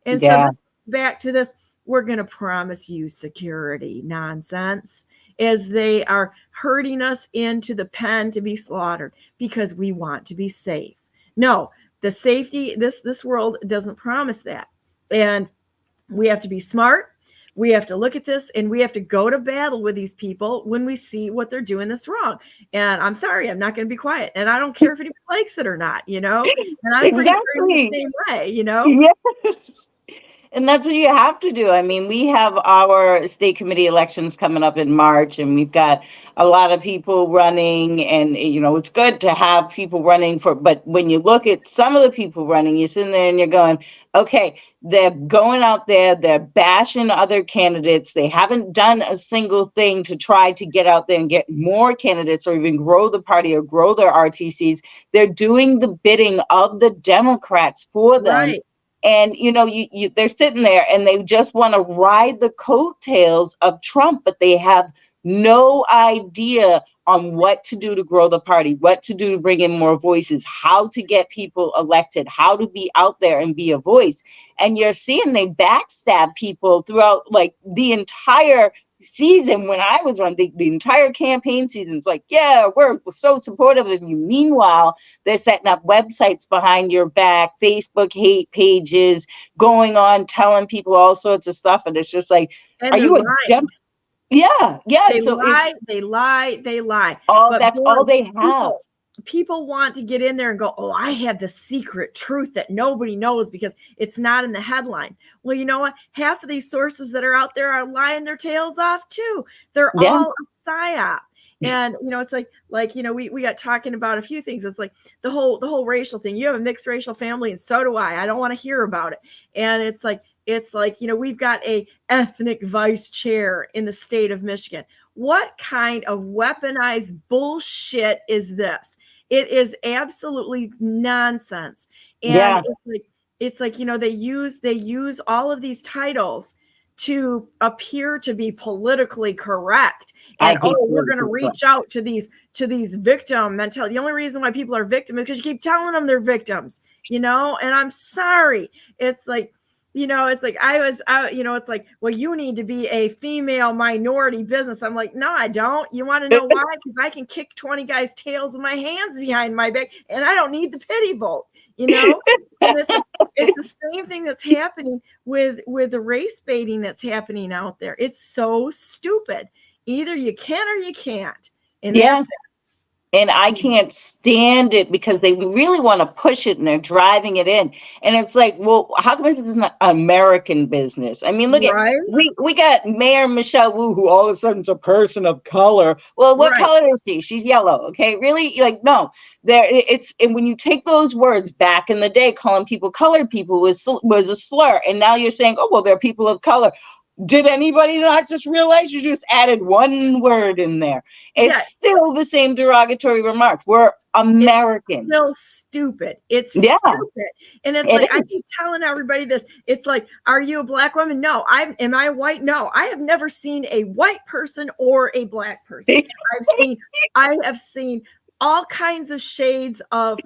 And so back to this, we're going to promise you security nonsense, as they are herding us into the pen to be slaughtered because we want to be safe. No. The safety, this world doesn't promise that. And we have to be smart. We have to look at this, and we have to go to battle with these people when we see what they're doing that's wrong. And I'm sorry, I'm not going to be quiet. And I don't care if anybody likes it or not, And I'm pretty crazy the same way, Yes. And that's what you have to do. I mean, we have our state committee elections coming up in March, and we've got a lot of people running, and, it's good to have people running but when you look at some of the people running, you're sitting there and you're going, okay, they're going out there, they're bashing other candidates. They haven't done a single thing to try to get out there and get more candidates or even grow the party or grow their RTCs. They're doing the bidding of the Democrats for them. Right. And, they're sitting there and they just want to ride the coattails of Trump, but they have no idea on what to do to grow the party, what to do to bring in more voices, how to get people elected, how to be out there and be a voice. And you're seeing they backstab people throughout like the entire season. When I was on the entire campaign season, it's like, yeah, we're so supportive of you. Meanwhile, they're setting up websites behind your back, Facebook hate pages, going on telling people all sorts of stuff. And it's just like, And are you a Dem- Yeah. They So lie, they lie. Oh, that's all they have. People want to get in there and go, oh, I have the secret truth that nobody knows because it's not in the headlines. Well, you know what? Half of these sources that are out there are lying their tails off too. They're all a psyop. And, it's like, we got talking about a few things. It's like the whole racial thing. You have a mixed racial family and so do I. I don't want to hear about it. And it's like, we've got a ethnic vice chair in the state of Michigan. What kind of weaponized bullshit is this? It is absolutely nonsense. And it's like, they use all of these titles to appear to be politically correct. And we're going to reach out to these victim mentality. The only reason why people are victims is because you keep telling them they're victims, and I'm sorry. It's like, it's like it's like, well, you need to be a female minority business. I'm like, no, I don't. You want to know why? Because I can kick 20 guys' tails with my hands behind my back, and I don't need the pity vote, And it's the same thing that's happening with the race baiting that's happening out there. It's so stupid. Either you can or you can't. And that's it. And I can't stand it because they really want to push it and they're driving it in. And it's like, well, how come this is an American business? I mean, look at we got Mayor Michelle Wu, who all of a sudden is a person of color. Well, what color is she? She's yellow. Okay, really? Like, no, and when you take those words back in the day, calling people colored people was a slur. And now you're saying, oh, well, they're people of color. Did anybody not just realize you just added one word in there? It's still the same derogatory remark. We're Americans. It's still stupid. It's stupid. And it's like, I keep telling everybody this. It's like, are you a black woman? No. Am I white? No. I have never seen a white person or a black person. I have seen all kinds of shades of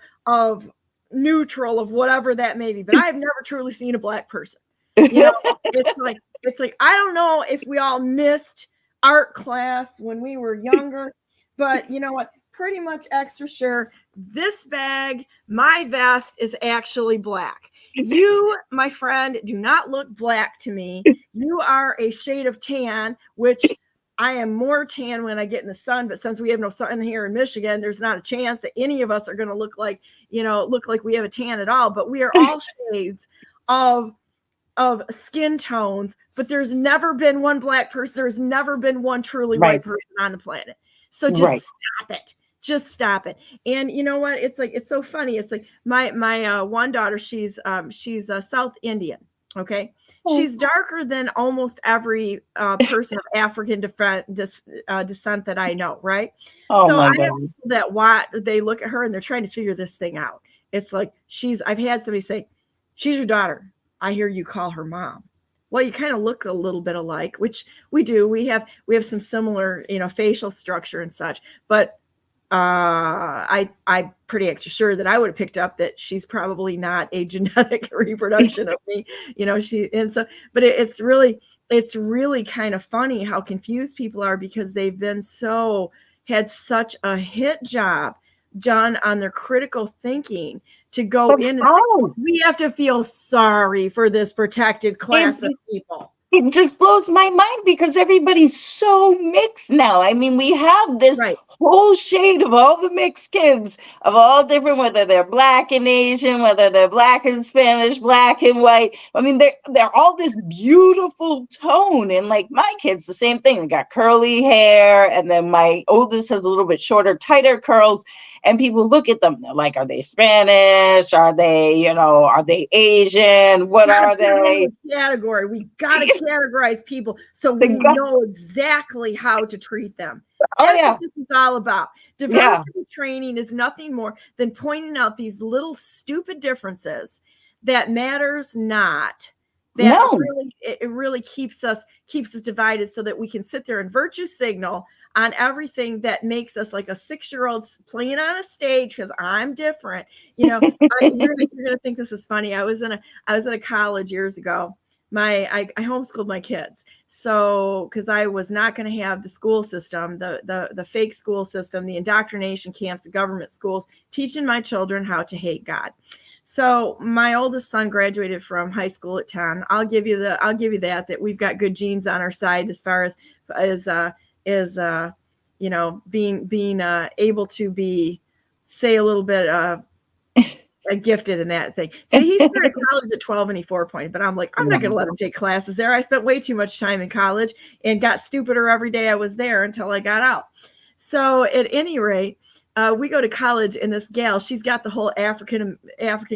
neutral, of whatever that may be, but I have never truly seen a black person. It's like, I don't know if we all missed art class when we were younger, but you know what? Pretty much extra sure this bag, my vest, is actually black. You, my friend, do not look black to me. You are a shade of tan, which I am more tan when I get in the sun, but since we have no sun here in Michigan, there's not a chance that any of us are going to look like we have a tan at all, but we are all shades of skin tones, but there's never been one black person. There's never been one truly white person on the planet. So just stop it. Just stop it. And you know what? It's like, it's so funny. It's like my one daughter, she's South Indian. Okay. She's darker than almost every person of African descent that I know. Right. So I have that they look at her and they're trying to figure this thing out. It's like, I've had somebody say, she's your daughter. I hear you call her mom. Well, you kind of look a little bit alike, which we do. We have some similar, facial structure and such. But I'm pretty extra sure that I would have picked up that she's probably not a genetic reproduction of me. But it's really kind of funny how confused people are because they've been had such a hit job done on their critical thinking to go in and think, we have to feel sorry for this protected class of people. It just blows my mind because everybody's so mixed now. I mean, we have this whole shade of all the mixed kids of all different, whether they're black and Asian, whether they're black and Spanish, black and white. I mean, they're all this beautiful tone. And like my kids, the same thing. They got curly hair. And then my oldest has a little bit shorter, tighter curls. And people look at them, they're like, are they Spanish? Are they, are they Asian? What are they? Category. We got to categorize people so we know exactly how to treat them. That's what this is all about. Diversity training is nothing more than pointing out these little stupid differences that matters not that No. it really keeps us divided, so that we can sit there and virtue signal on everything that makes us like a 6-year-old playing on a stage because I'm different. You're gonna think this is funny. I was in a college years ago. I homeschooled my kids, so because I was not going to have the school system, the fake school system, the indoctrination camps, the government schools teaching my children how to hate God. So my oldest son graduated from high school at 10. I'll give you that we've got good genes on our side as far as being able to be, say, a little bit gifted in that thing. See, he started college at 12 and he 4-pointed, but I'm like, I'm not going to let him take classes there. I spent way too much time in college and got stupider every day I was there until I got out. So at any rate, we go to college, and this gal, she's got the whole African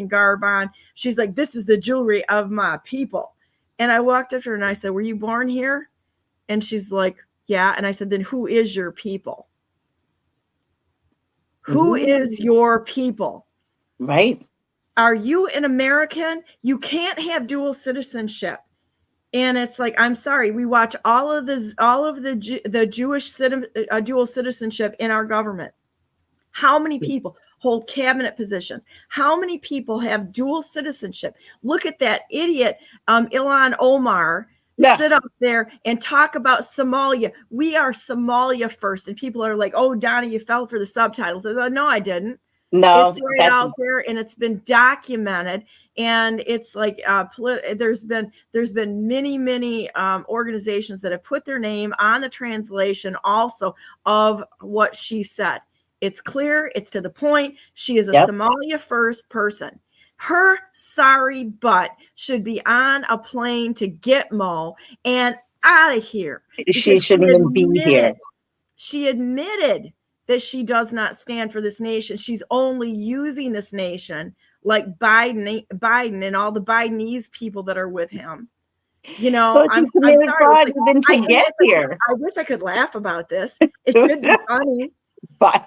garb on. She's like, this is the jewelry of my people. And I walked up to her and I said, were you born here? And she's like, yeah. And I said, then who is your people? Who is your people? Right. Are you an American? You can't have dual citizenship. And it's like, I'm sorry, we watch all of the Jewish dual citizenship in our government. How many people hold cabinet positions? How many people have dual citizenship? Look at that idiot Ilhan Omar sit up there and talk about Somalia. We are Somalia first. And people are like, oh, Donna, you fell for the subtitles. I thought, no, I didn't. No, it's right out there, and it's been documented. And it's like there's been many organizations that have put their name on the translation also of what she said. It's clear. It's to the point. She is a Somalia first person. Her sorry butt should be on a plane to Gitmo and out of here. She shouldn't even be here. She admitted that she does not stand for this nation. She's only using this nation like Biden and all the Bidenese people that are with him. I'm sorry. Fraud even to get here. I wish I could laugh about this. It should be funny. But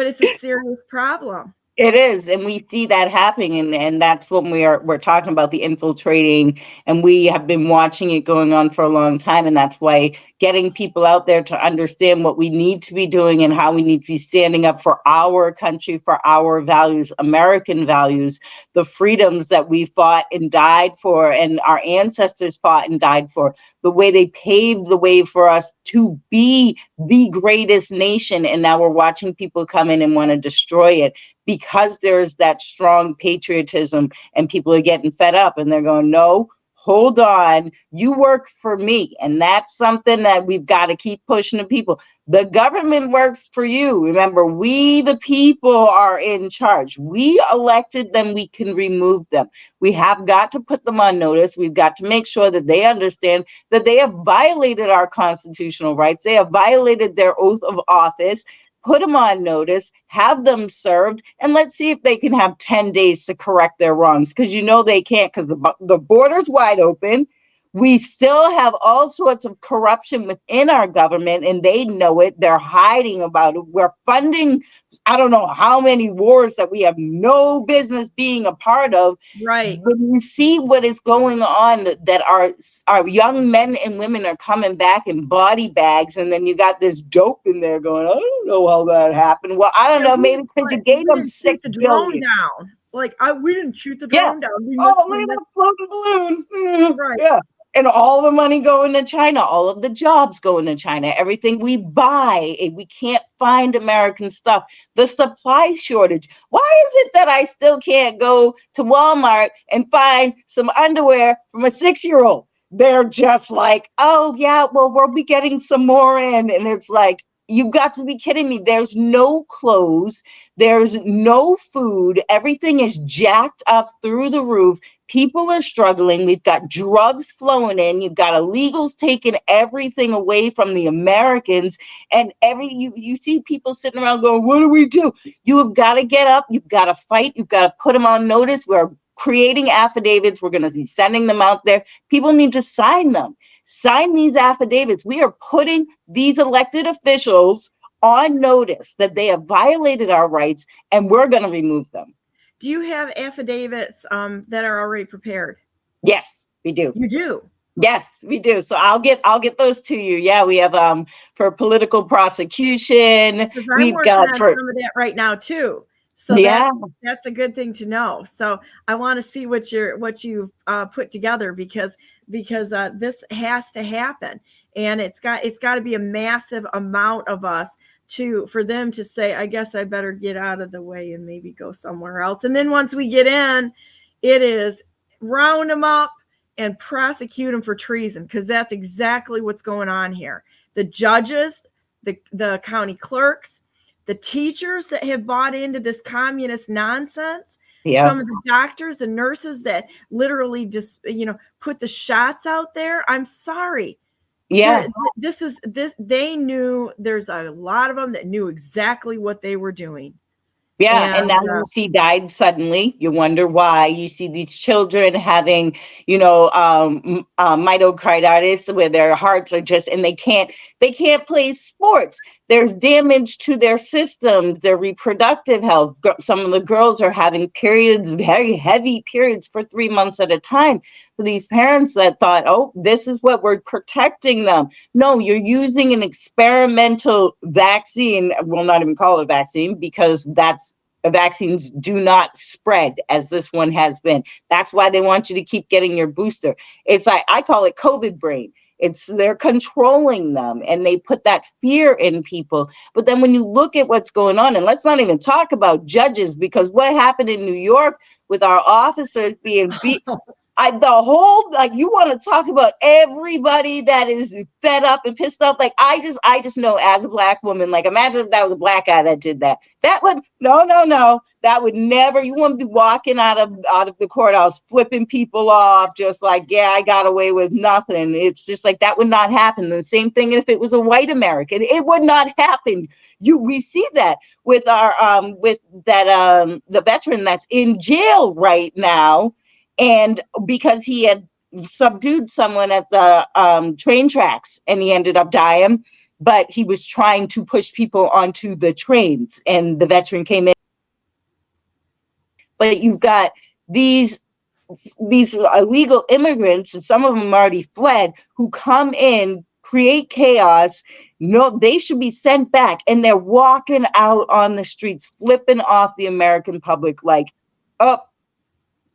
it's a serious problem. It is, and we see that happening, and that's when we're talking about the infiltrating, and we have been watching it going on for a long time, and that's why getting people out there to understand what we need to be doing and how we need to be standing up for our country, for our values, American values, the freedoms that we fought and died for, and our ancestors fought and died for, the way they paved the way for us to be the greatest nation, and now we're watching people come in and want to destroy it. Because there's that strong patriotism and people are getting fed up and they're going, no, hold on, you work for me. And that's something that we've got to keep pushing to people. The government works for you. Remember, we, the people, are in charge. We elected them. We can remove them. We have got to put them on notice. We've got to make sure that they understand that they have violated our constitutional rights. They have violated their oath of office. Put them on notice, have them served, and let's see if they can have 10 days to correct their wrongs, because they can't, because the border's wide open. We still have all sorts of corruption within our government, and they know it. They're hiding about it. We're funding, I don't know how many wars that we have no business being a part of. Right. When you see what is going on, that our young men and women are coming back in body bags, and then you got this dope in there going, I don't know how that happened. Well, I don't know. Maybe because you gave them $6 billion. Down. Like, we didn't shoot the drone down. Look at that floating balloon. Right. Yeah. And all the money going to China, all of the jobs going to China, everything we buy, we can't find American stuff. The supply shortage. Why is it that I still can't go to Walmart and find some underwear from a 6-year-old? They're just like, oh, yeah, well, we'll be getting some more in. And it's like, you've got to be kidding me. There's no clothes. There's no food. Everything is jacked up through the roof. People are struggling. We've got drugs flowing in. You've got illegals taking everything away from the Americans. And you see people sitting around going, what do we do? You have got to get up. You've got to fight. You've got to put them on notice. We're creating affidavits. We're going to be sending them out there. People need to sign them. Sign these affidavits. We are putting these elected officials on notice that they have violated our rights, and we're going to remove them. Do you have affidavits that are already prepared? Yes. We do. You do. Yes, we do. So I'll get those to you. Yeah, we have for political prosecution. Because I'm We've working got on for some of that right now too. So yeah. that's a good thing to know. So I want to see what you've put together, because this has to happen, and it's got to be a massive amount of us for them to say, I guess I better get out of the way and maybe go somewhere else. And then once we get in, it is round them up and prosecute them for treason, because that's exactly what's going on here. The judges, the county clerks, the teachers that have bought into this communist nonsense, some of the doctors, the nurses that literally just, put the shots out there. I'm sorry. Yeah. They knew, there's a lot of them that knew exactly what they were doing. Yeah, and now you see died suddenly. You wonder why. You see these children having, myocarditis, where their hearts are just, and they can't play sports. There's damage to their systems, their reproductive health. Some of the girls are having periods, very heavy periods, for 3 months at a time. For these parents that thought, oh, this is what we're protecting them. No, you're using an experimental vaccine. We'll not even call it a vaccine, because vaccines do not spread as this one has been. That's why they want you to keep getting your booster. It's like, I call it COVID brain. They're controlling them, and they put that fear in people. But then when you look at what's going on, and let's not even talk about judges, because what happened in New York with our officers being beat, you want to talk about everybody that is fed up and pissed off. Like, I just know, as a Black woman, like, imagine if that was a Black guy that did that. That would, no, that would never, you wouldn't be walking out of the courthouse flipping people off, just like, yeah, I got away with nothing. It's just like, that would not happen. The same thing if it was a white American, it would not happen. We see that with the veteran that's in jail right now. And because he had subdued someone at the train tracks, and he ended up dying, but he was trying to push people onto the trains, and the veteran came in. But you've got these illegal immigrants, and some of them already fled, who come in, create chaos. No, they should be sent back, and they're walking out on the streets, flipping off the American public, like, oh,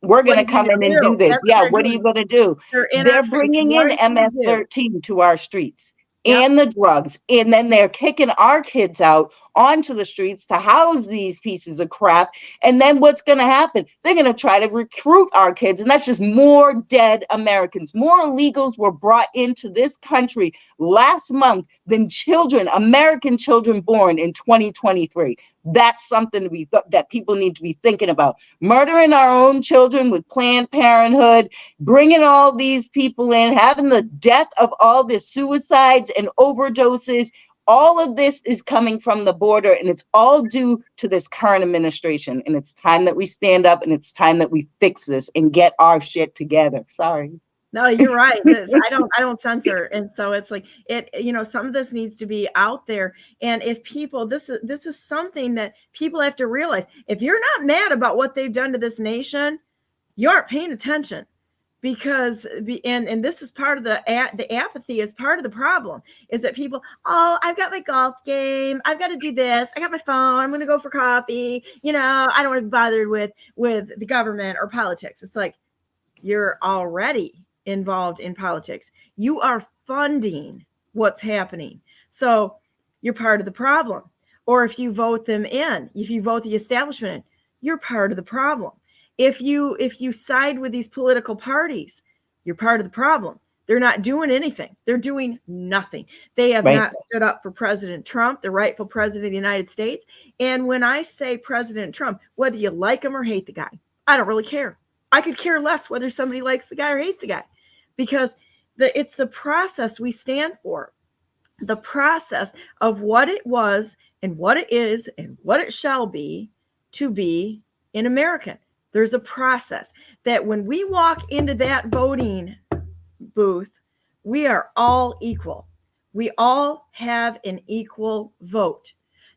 we're going to come in and do this. Yeah, what are you going to do? They're bringing in MS-13 to our streets, and the drugs, and then they're kicking our kids out onto the streets to house these pieces of crap. And then what's going to happen? They're going to try to recruit our kids, and that's just more dead Americans. More illegals were brought into this country last month than American children born in 2023. That's something that people need to be thinking about. Murdering our own children with Planned Parenthood, bringing all these people in, having the death of all the suicides and overdoses. All of this is coming from the border, and it's all due to this current administration. And it's time that we stand up, and it's time that we fix this and get our shit together. Sorry. No, you're right. I don't censor. And so it's like, some of this needs to be out there. And if people, this is something that people have to realize. If you're not mad about what they've done to this nation, you aren't paying attention. Because and this is part of the apathy is part of the problem, is that people, oh, I've got my golf game, I've got to do this, I got my phone, I'm going to go for coffee, I don't want to be bothered with the government or politics. It's like, you're already involved in politics. You are funding what's happening. So you're part of the problem. Or if you vote them in, if you vote the establishment in, you're part of the problem. If you side with these political parties, you're part of the problem. They're not doing anything. They're doing nothing. They have not stood up for President Trump, the rightful president of the United States. And when I say President Trump, whether you like him or hate the guy, I don't really care. I could care less whether somebody likes the guy or hates the guy, because it's the process we stand for. The process of what it was and what it is and what it shall be to be an American. There's a process that when we walk into that voting booth, we are all equal. We all have an equal vote.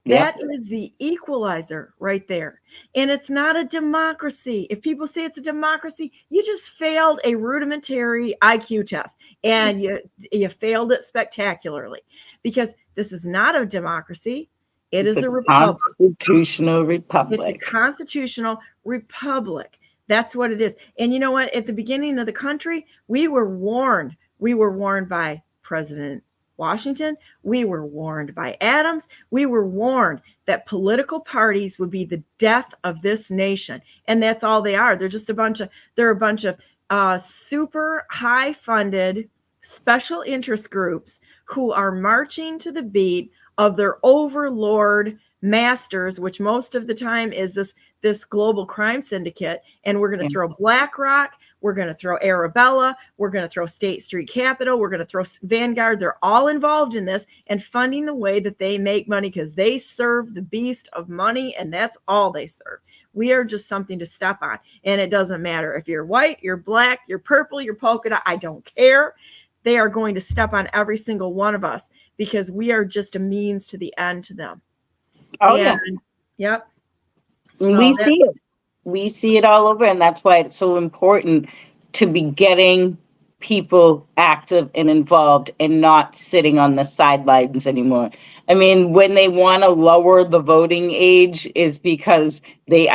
That is the equalizer right there. And it's not a democracy. If people say it's a democracy, you just failed a rudimentary IQ test, and you failed it spectacularly, because this is not a democracy. It is a republic. Constitutional republic. It's a constitutional republic. That's what it is. And you know what? At the beginning of the country, we were warned. We were warned by President Washington. We were warned by Adams. We were warned that political parties would be the death of this nation. And that's all they are. They're just a bunch of super high funded special interest groups who are marching to the beat of their overlord masters, which most of the time is this global crime syndicate. And we're going to throw BlackRock, we're going to throw Arabella, we're going to throw State Street Capital, we're going to throw Vanguard. They're all involved in this and funding the way that they make money, because they serve the beast of money, and that's all they serve. We are just something to step on. And it doesn't matter if you're white, you're black, you're purple, you're polka dot, I don't care. They are going to step on every single one of us, because we are just a means to the end to them. Yep. So we see it. We see it all over. And that's why it's so important to be getting people active and involved and not sitting on the sidelines anymore. I mean, when they want to lower the voting age is because they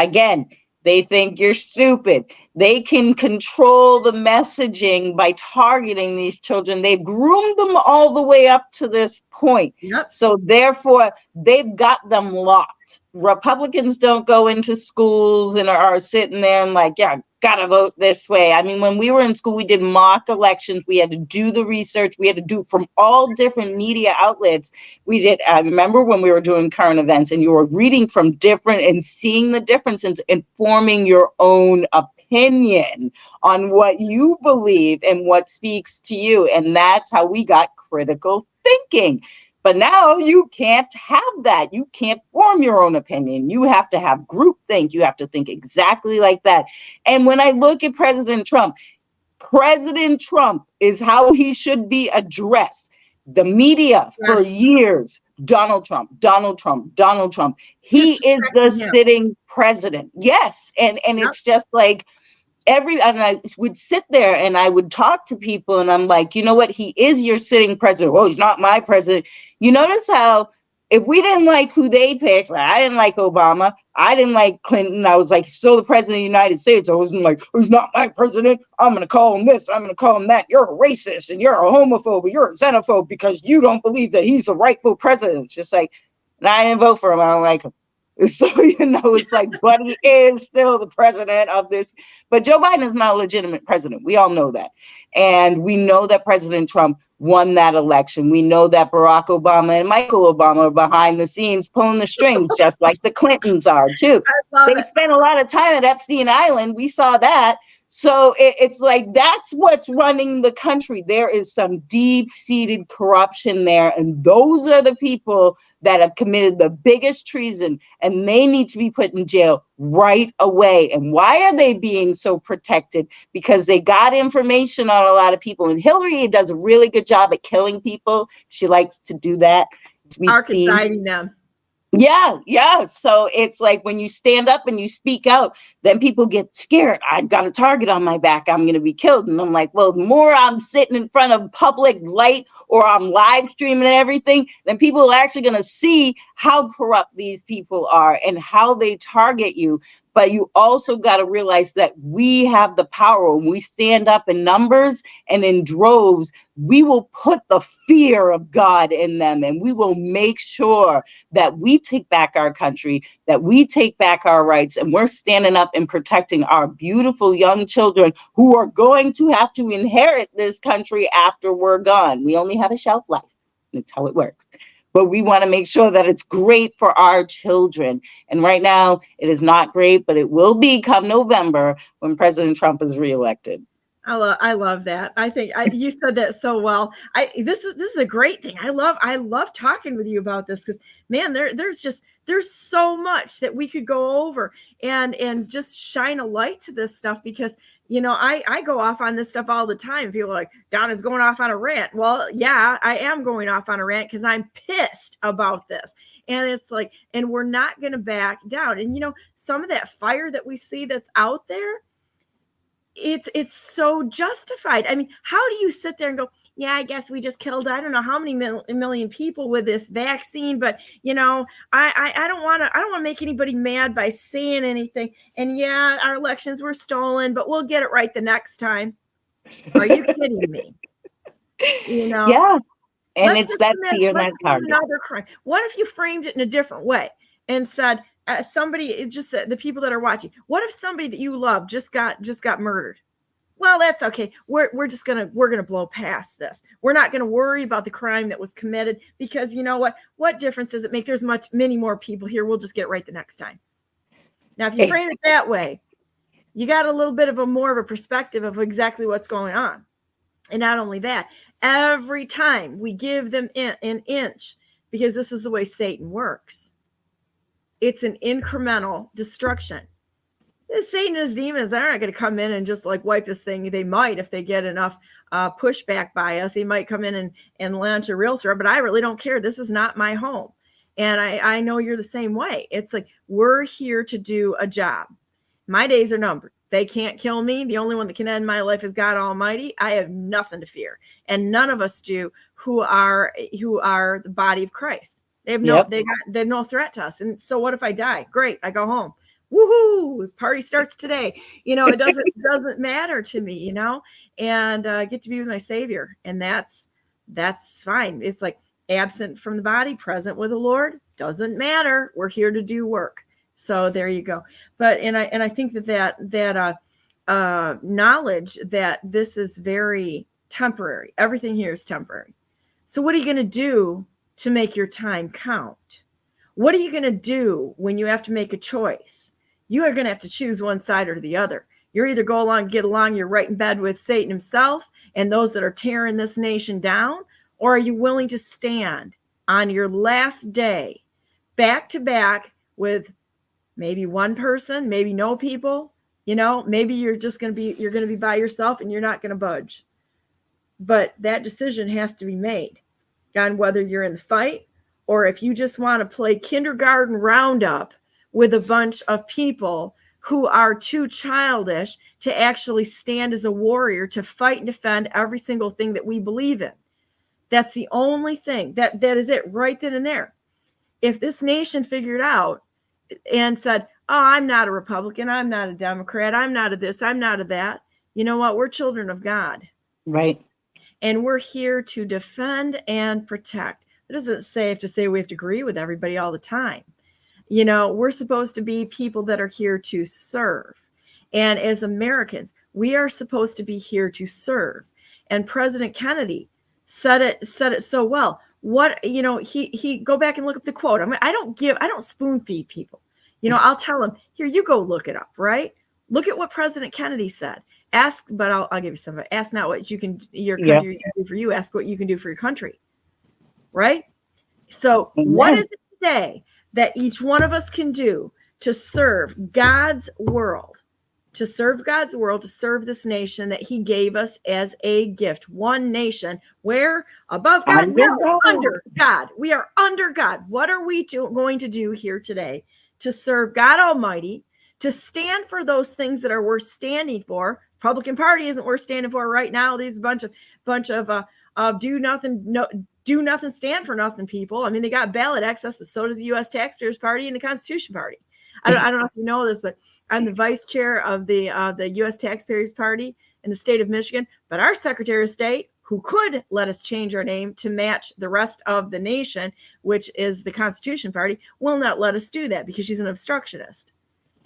think you're stupid. They can control the messaging by targeting these children. They've groomed them all the way up to this point. Yep. So therefore, they've got them locked. Republicans don't go into schools and are sitting there and like, yeah, gotta vote this way. I mean, when we were in school, we did mock elections. We had to do the research. We had to do from all different media outlets. We did. I remember when we were doing current events and you were reading from different and seeing the differences and forming your own opinion on what you believe and what speaks to you. And that's how we got critical thinking. But now you can't have that. You can't form your own opinion. You have to have groupthink. You have to think exactly like that. And when I look at President Trump is how he should be addressed. The media for years, Donald Trump. He is the sitting president. Yes. And it's just like, and I would sit there and I would talk to people and I'm like, you know what? He is your sitting president. Well, he's not my president. You notice how if we didn't like who they picked, like I didn't like Obama, I didn't like Clinton, I was like, he's still the president of the United States. I wasn't like, he's not my president. I'm going to call him this. I'm going to call him that. You're a racist and you're a homophobe. You're a xenophobe because you don't believe that he's a rightful president. It's just like, and I didn't vote for him. I don't like him. So, it's like, but he is still the president of this. But Joe Biden is not a legitimate president. We all know that. And we know that President Trump won that election. We know that Barack Obama and Michael Obama are behind the scenes pulling the strings, just like the Clintons are, too. They spent a lot of time at Epstein Island. We saw that. So it's like, that's what's running the country. There is some deep-seated corruption there. And those are the people that have committed the biggest treason, and they need to be put in jail right away. And why are they being so protected? Because they got information on a lot of people. And Hillary does a really good job at killing people. She likes to do that. Archetyping them. Yeah. So it's like when you stand up and you speak out, then people get scared. I've got a target on my back. I'm going to be killed. And I'm like, well, the more I'm sitting in front of public light or I'm live streaming and everything, then people are actually going to see how corrupt these people are and how they target you. But you also got to realize that we have the power. When we stand up in numbers and in droves, we will put the fear of God in them, and we will make sure that we take back our country, that we take back our rights, and we're standing up and protecting our beautiful young children who are going to have to inherit this country after we're gone. We only have a shelf life. That's how it works. But we want to make sure that it's great for our children. And right now, it is not great, but it will be come November when President Trump is reelected. I love that. I think you said that so well. This is a great thing. I love talking with you about this because man, there's so much that we could go over and just shine a light to this stuff because I go off on this stuff all the time. People are like, Donna's going off on a rant. Well, yeah, I am going off on a rant because I'm pissed about this. And it's like, and we're not going to back down. And some of that fire that we see that's out there, it's so justified. I mean, how do you sit there and go, yeah, I guess we just killed, I don't know how many million people with this vaccine, but I don't want to make anybody mad by saying anything. And yeah, our elections were stolen, but we'll get it right the next time. Are you kidding me? Yeah. And that's another crime. What if you framed it in a different way and said, the people that are watching, what if somebody that you love just got murdered? Well, that's okay. We're gonna blow past this. We're not gonna worry about the crime that was committed because you know what difference does it make? There's many more people here. We'll just get it right the next time. Now, if you frame it that way, you got a little bit of more of a perspective of exactly what's going on. And not only that, every time we give them an inch, because this is the way Satan works. It's an incremental destruction. Satan and his demons, they're not going to come in and just like wipe this thing. They might, if they get enough pushback by us, they might come in and launch a real threat, but I really don't care. This is not my home. And I know you're the same way. It's like, we're here to do a job. My days are numbered. They can't kill me. The only one that can end my life is God Almighty. I have nothing to fear. And none of us do who are the body of Christ. They have they're no threat to us. And so what if I die? Great. I go home. Woohoo. Party starts today. It doesn't matter to me, and I get to be with my Savior. And that's fine. It's like absent from the body, present with the Lord. Doesn't matter. We're here to do work. So there you go. But, and I think that knowledge that this is very temporary. Everything here is temporary. So what are you going to do to make your time count? What are you going to do when you have to make a choice? You are going to have to choose one side or the other. You're either get along, you're right in bed with Satan himself and those that are tearing this nation down, or are you willing to stand on your last day back to back with maybe one person, maybe no people, maybe you're going to be by yourself and you're not going to budge. But that decision has to be made on whether you're in the fight or if you just want to play kindergarten roundup with a bunch of people who are too childish to actually stand as a warrior to fight and defend every single thing that we believe in. That's the only thing that is it right then and there. If this nation figured out and said, oh, I'm not a Republican, I'm not a Democrat, I'm not a this, I'm not a that. You know what? We're children of God. Right. And we're here to defend and protect. It doesn't have to say we have to agree with everybody all the time. We're supposed to be people that are here to serve. And as Americans, we are supposed to be here to serve. And President Kennedy said it so well. He go back and look up the quote. I don't spoon feed people. I'll tell them, here, you go look it up, right? Look at what President Kennedy said. Ask, but I'll give you some of it. Ask not what your country can do for you. Ask what you can do for your country. Right? So what is it today that each one of us can do to serve God's world, to serve this nation that he gave us as a gift? One nation where above God, under God. We are under God. What are we going to do here today to serve God Almighty, to stand for those things that are worth standing for? Republican Party isn't worth standing for right now. These bunch of do nothing, stand for nothing people. I mean, they got ballot access, but so does the U.S. Taxpayers Party and the Constitution Party. I don't know if you know this, but I'm the vice chair of the U.S. Taxpayers Party in the state of Michigan. But our Secretary of State, who could let us change our name to match the rest of the nation, which is the Constitution Party, will not let us do that because she's an obstructionist.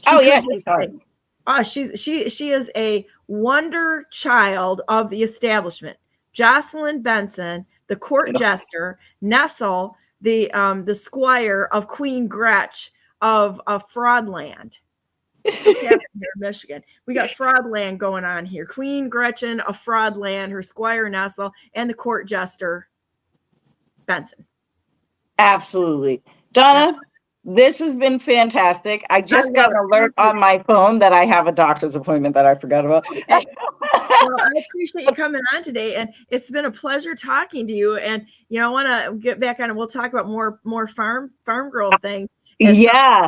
She's hard. She is a wonder child of the establishment. Jocelyn Benson, the court jester, Nessel, the squire of Queen Gretch of Fraudland. This is happening here in Michigan. We got fraud land going on here. Queen Gretchen of fraud land, her squire Nessel, and the court jester Benson. Absolutely. Donna, this has been fantastic. I just got an alert on my phone that I have a doctor's appointment that I forgot about. Well, I appreciate you coming on today, and it's been a pleasure talking to you. And I want to get back on, and we'll talk about more farm girl thing. Yeah.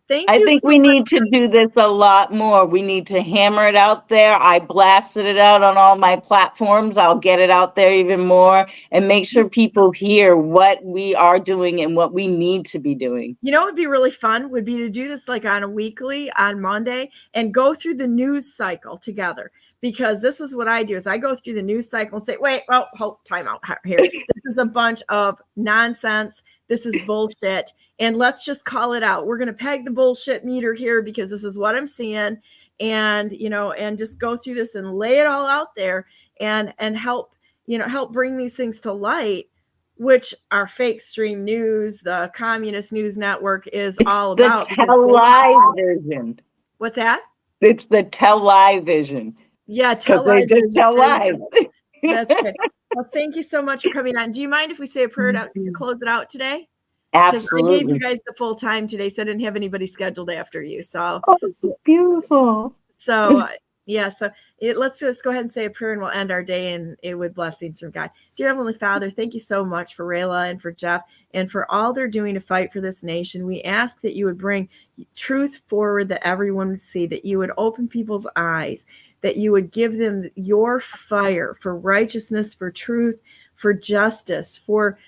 Thank you. I think we need to do this a lot more. We need to hammer it out there. I blasted it out on all my platforms. I'll get it out there even more and make sure people hear what we are doing and what we need to be doing. What would be really fun would be to do this like on a weekly on Monday and go through the news cycle together. Because this is what I do is I go through the news cycle and say, wait, well, hold time out here. This is a bunch of nonsense. This is bullshit. And let's just call it out. We're going to peg the bullshit meter here because this is what I'm seeing. And, and just go through this and lay it all out there and help bring these things to light, which our fake stream news, the communist news network is all about. The television. What's that? It's the television. Yeah, because they just tell lies. That's good. Well, thank you so much for coming on. Do you mind if we say a prayer to close it out today? Absolutely. I gave you guys the full time today, so I didn't have anybody scheduled after you. So it's beautiful. So let's just go ahead and say a prayer, and we'll end our day with blessings from God. Dear Heavenly Father, thank you so much for Rayla and for Jeff and for all they're doing to fight for this nation. We ask that you would bring truth forward, that everyone would see, that you would open people's eyes, that you would give them your fire for righteousness, for truth, for justice, for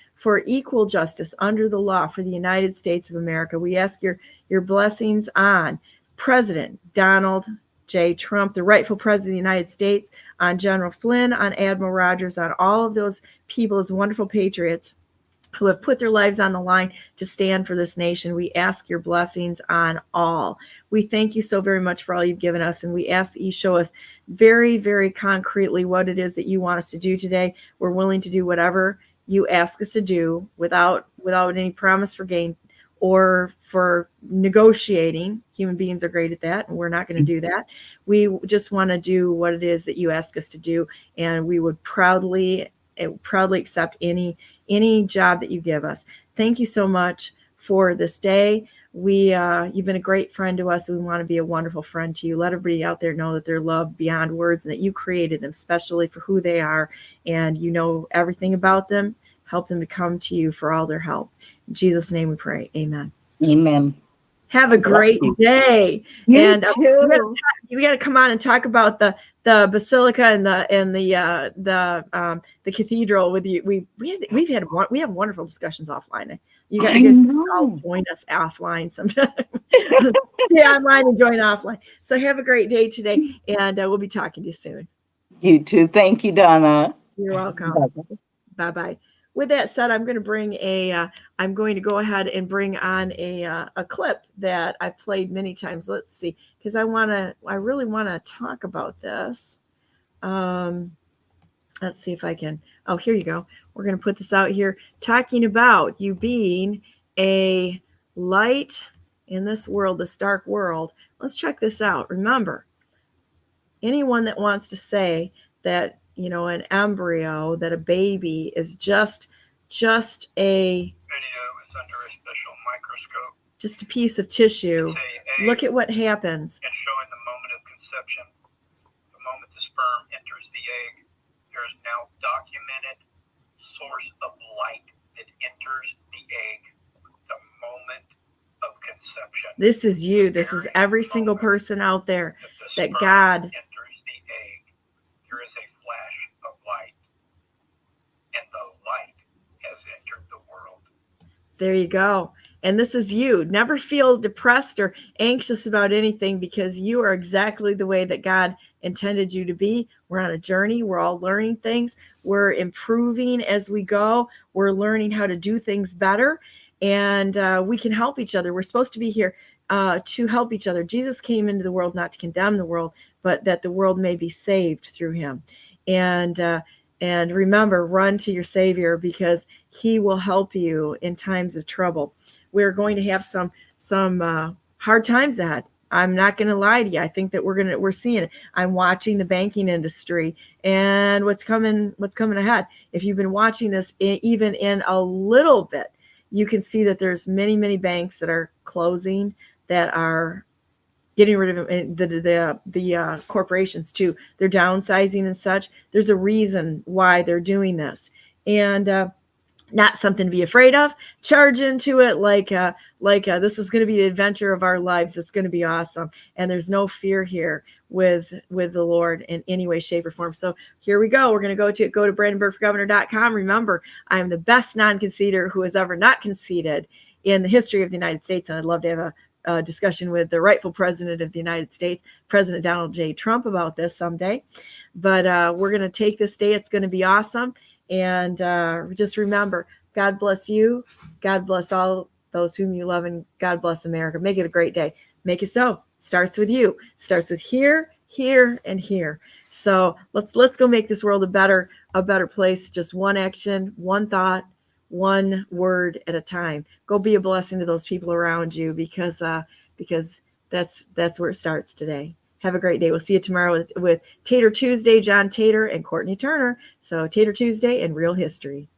equal justice under the law for the United States of America. We ask your blessings on President Donald J. Trump, the rightful president of the United States, on General Flynn, on Admiral Rogers, on all of those people, those wonderful patriots who have put their lives on the line to stand for this nation. We ask your blessings on all. We thank you so very much for all you've given us, and we ask that you show us very, very concretely what it is that you want us to do today. We're willing to do whatever you ask us to do without any promise for gain or for negotiating. Human beings are great at that, and we're not going to do that. We just want to do what it is that you ask us to do, and we would proudly accept any job that you give us. Thank you so much for this day. You've been a great friend to us. We want to be a wonderful friend to you. Let everybody out there know that they're loved beyond words and that you created them specially for who they are, and you know everything about them. Help them to come to you for all their help. In Jesus' name we pray. Amen. Amen. Have a great day. You too. We got to come on and talk about the basilica and the cathedral with you. We have wonderful discussions offline. You guys can all join us offline sometime. Stay online and join offline. So have a great day today, and we'll be talking to you soon. You too. Thank you, Donna. You're welcome. Bye bye. With that said, I'm going to go ahead and bring on a clip that I've played many times. Let's see, because I really want to talk about this. Let's see if I can. Oh, here you go. We're going to put this out here, talking about you being a light in this world, this dark world. Let's check this out. Remember, anyone that wants to say that, an embryo, that a baby is just a video is under a special microscope. Just a piece of tissue. Look at what happens. And showing the moment of conception, the moment the sperm enters the egg, there is now documented source of light that enters the egg, the moment of conception. This is you. This is every single person out there that God enters the egg. There is a flash of light, and the light has entered the world. There you go. And this is you. Never feel depressed or anxious about anything, because you are exactly the way that God intended you to be. We're on a journey. We're all learning things. We're improving as we go. We're learning how to do things better, and we can help each other. We're supposed to be here to help each other. Jesus came into the world not to condemn the world, but that the world may be saved through him. And remember, run to your Savior, because he will help you in times of trouble. We're going to have some hard times ahead, I'm not going to lie to you. I think that we're seeing it. I'm watching the banking industry and what's coming ahead. If you've been watching this even in a little bit, you can see that there's many banks that are closing, that are getting rid of the corporations too. They're downsizing and such. There's a reason why they're doing this, and not something to be afraid of. Charge into it like this is going to be the adventure of our lives. It's going to be awesome, and there's no fear here with the Lord in any way, shape, or form. So here we go. We're going to go to brandenburgforgovernor.com. Remember, I'm the best non-conceder who has ever not conceded in the history of the United States, and I'd love to have a discussion with the rightful president of the United States, President Donald J. Trump, about this someday. But we're going to take this day. It's going to be awesome. And just remember, God bless you. God bless all those whom you love, and God bless America. Make it a great day. Make it so. Starts with you. Starts with here, and here. So let's go make this world a better place. Just one action, one thought, one word at a time. Go be a blessing to those people around you, because that's where it starts today. Have a great day. We'll see you tomorrow with Tater Tuesday, John Tater and Courtney Turner. So Tater Tuesday and Real History.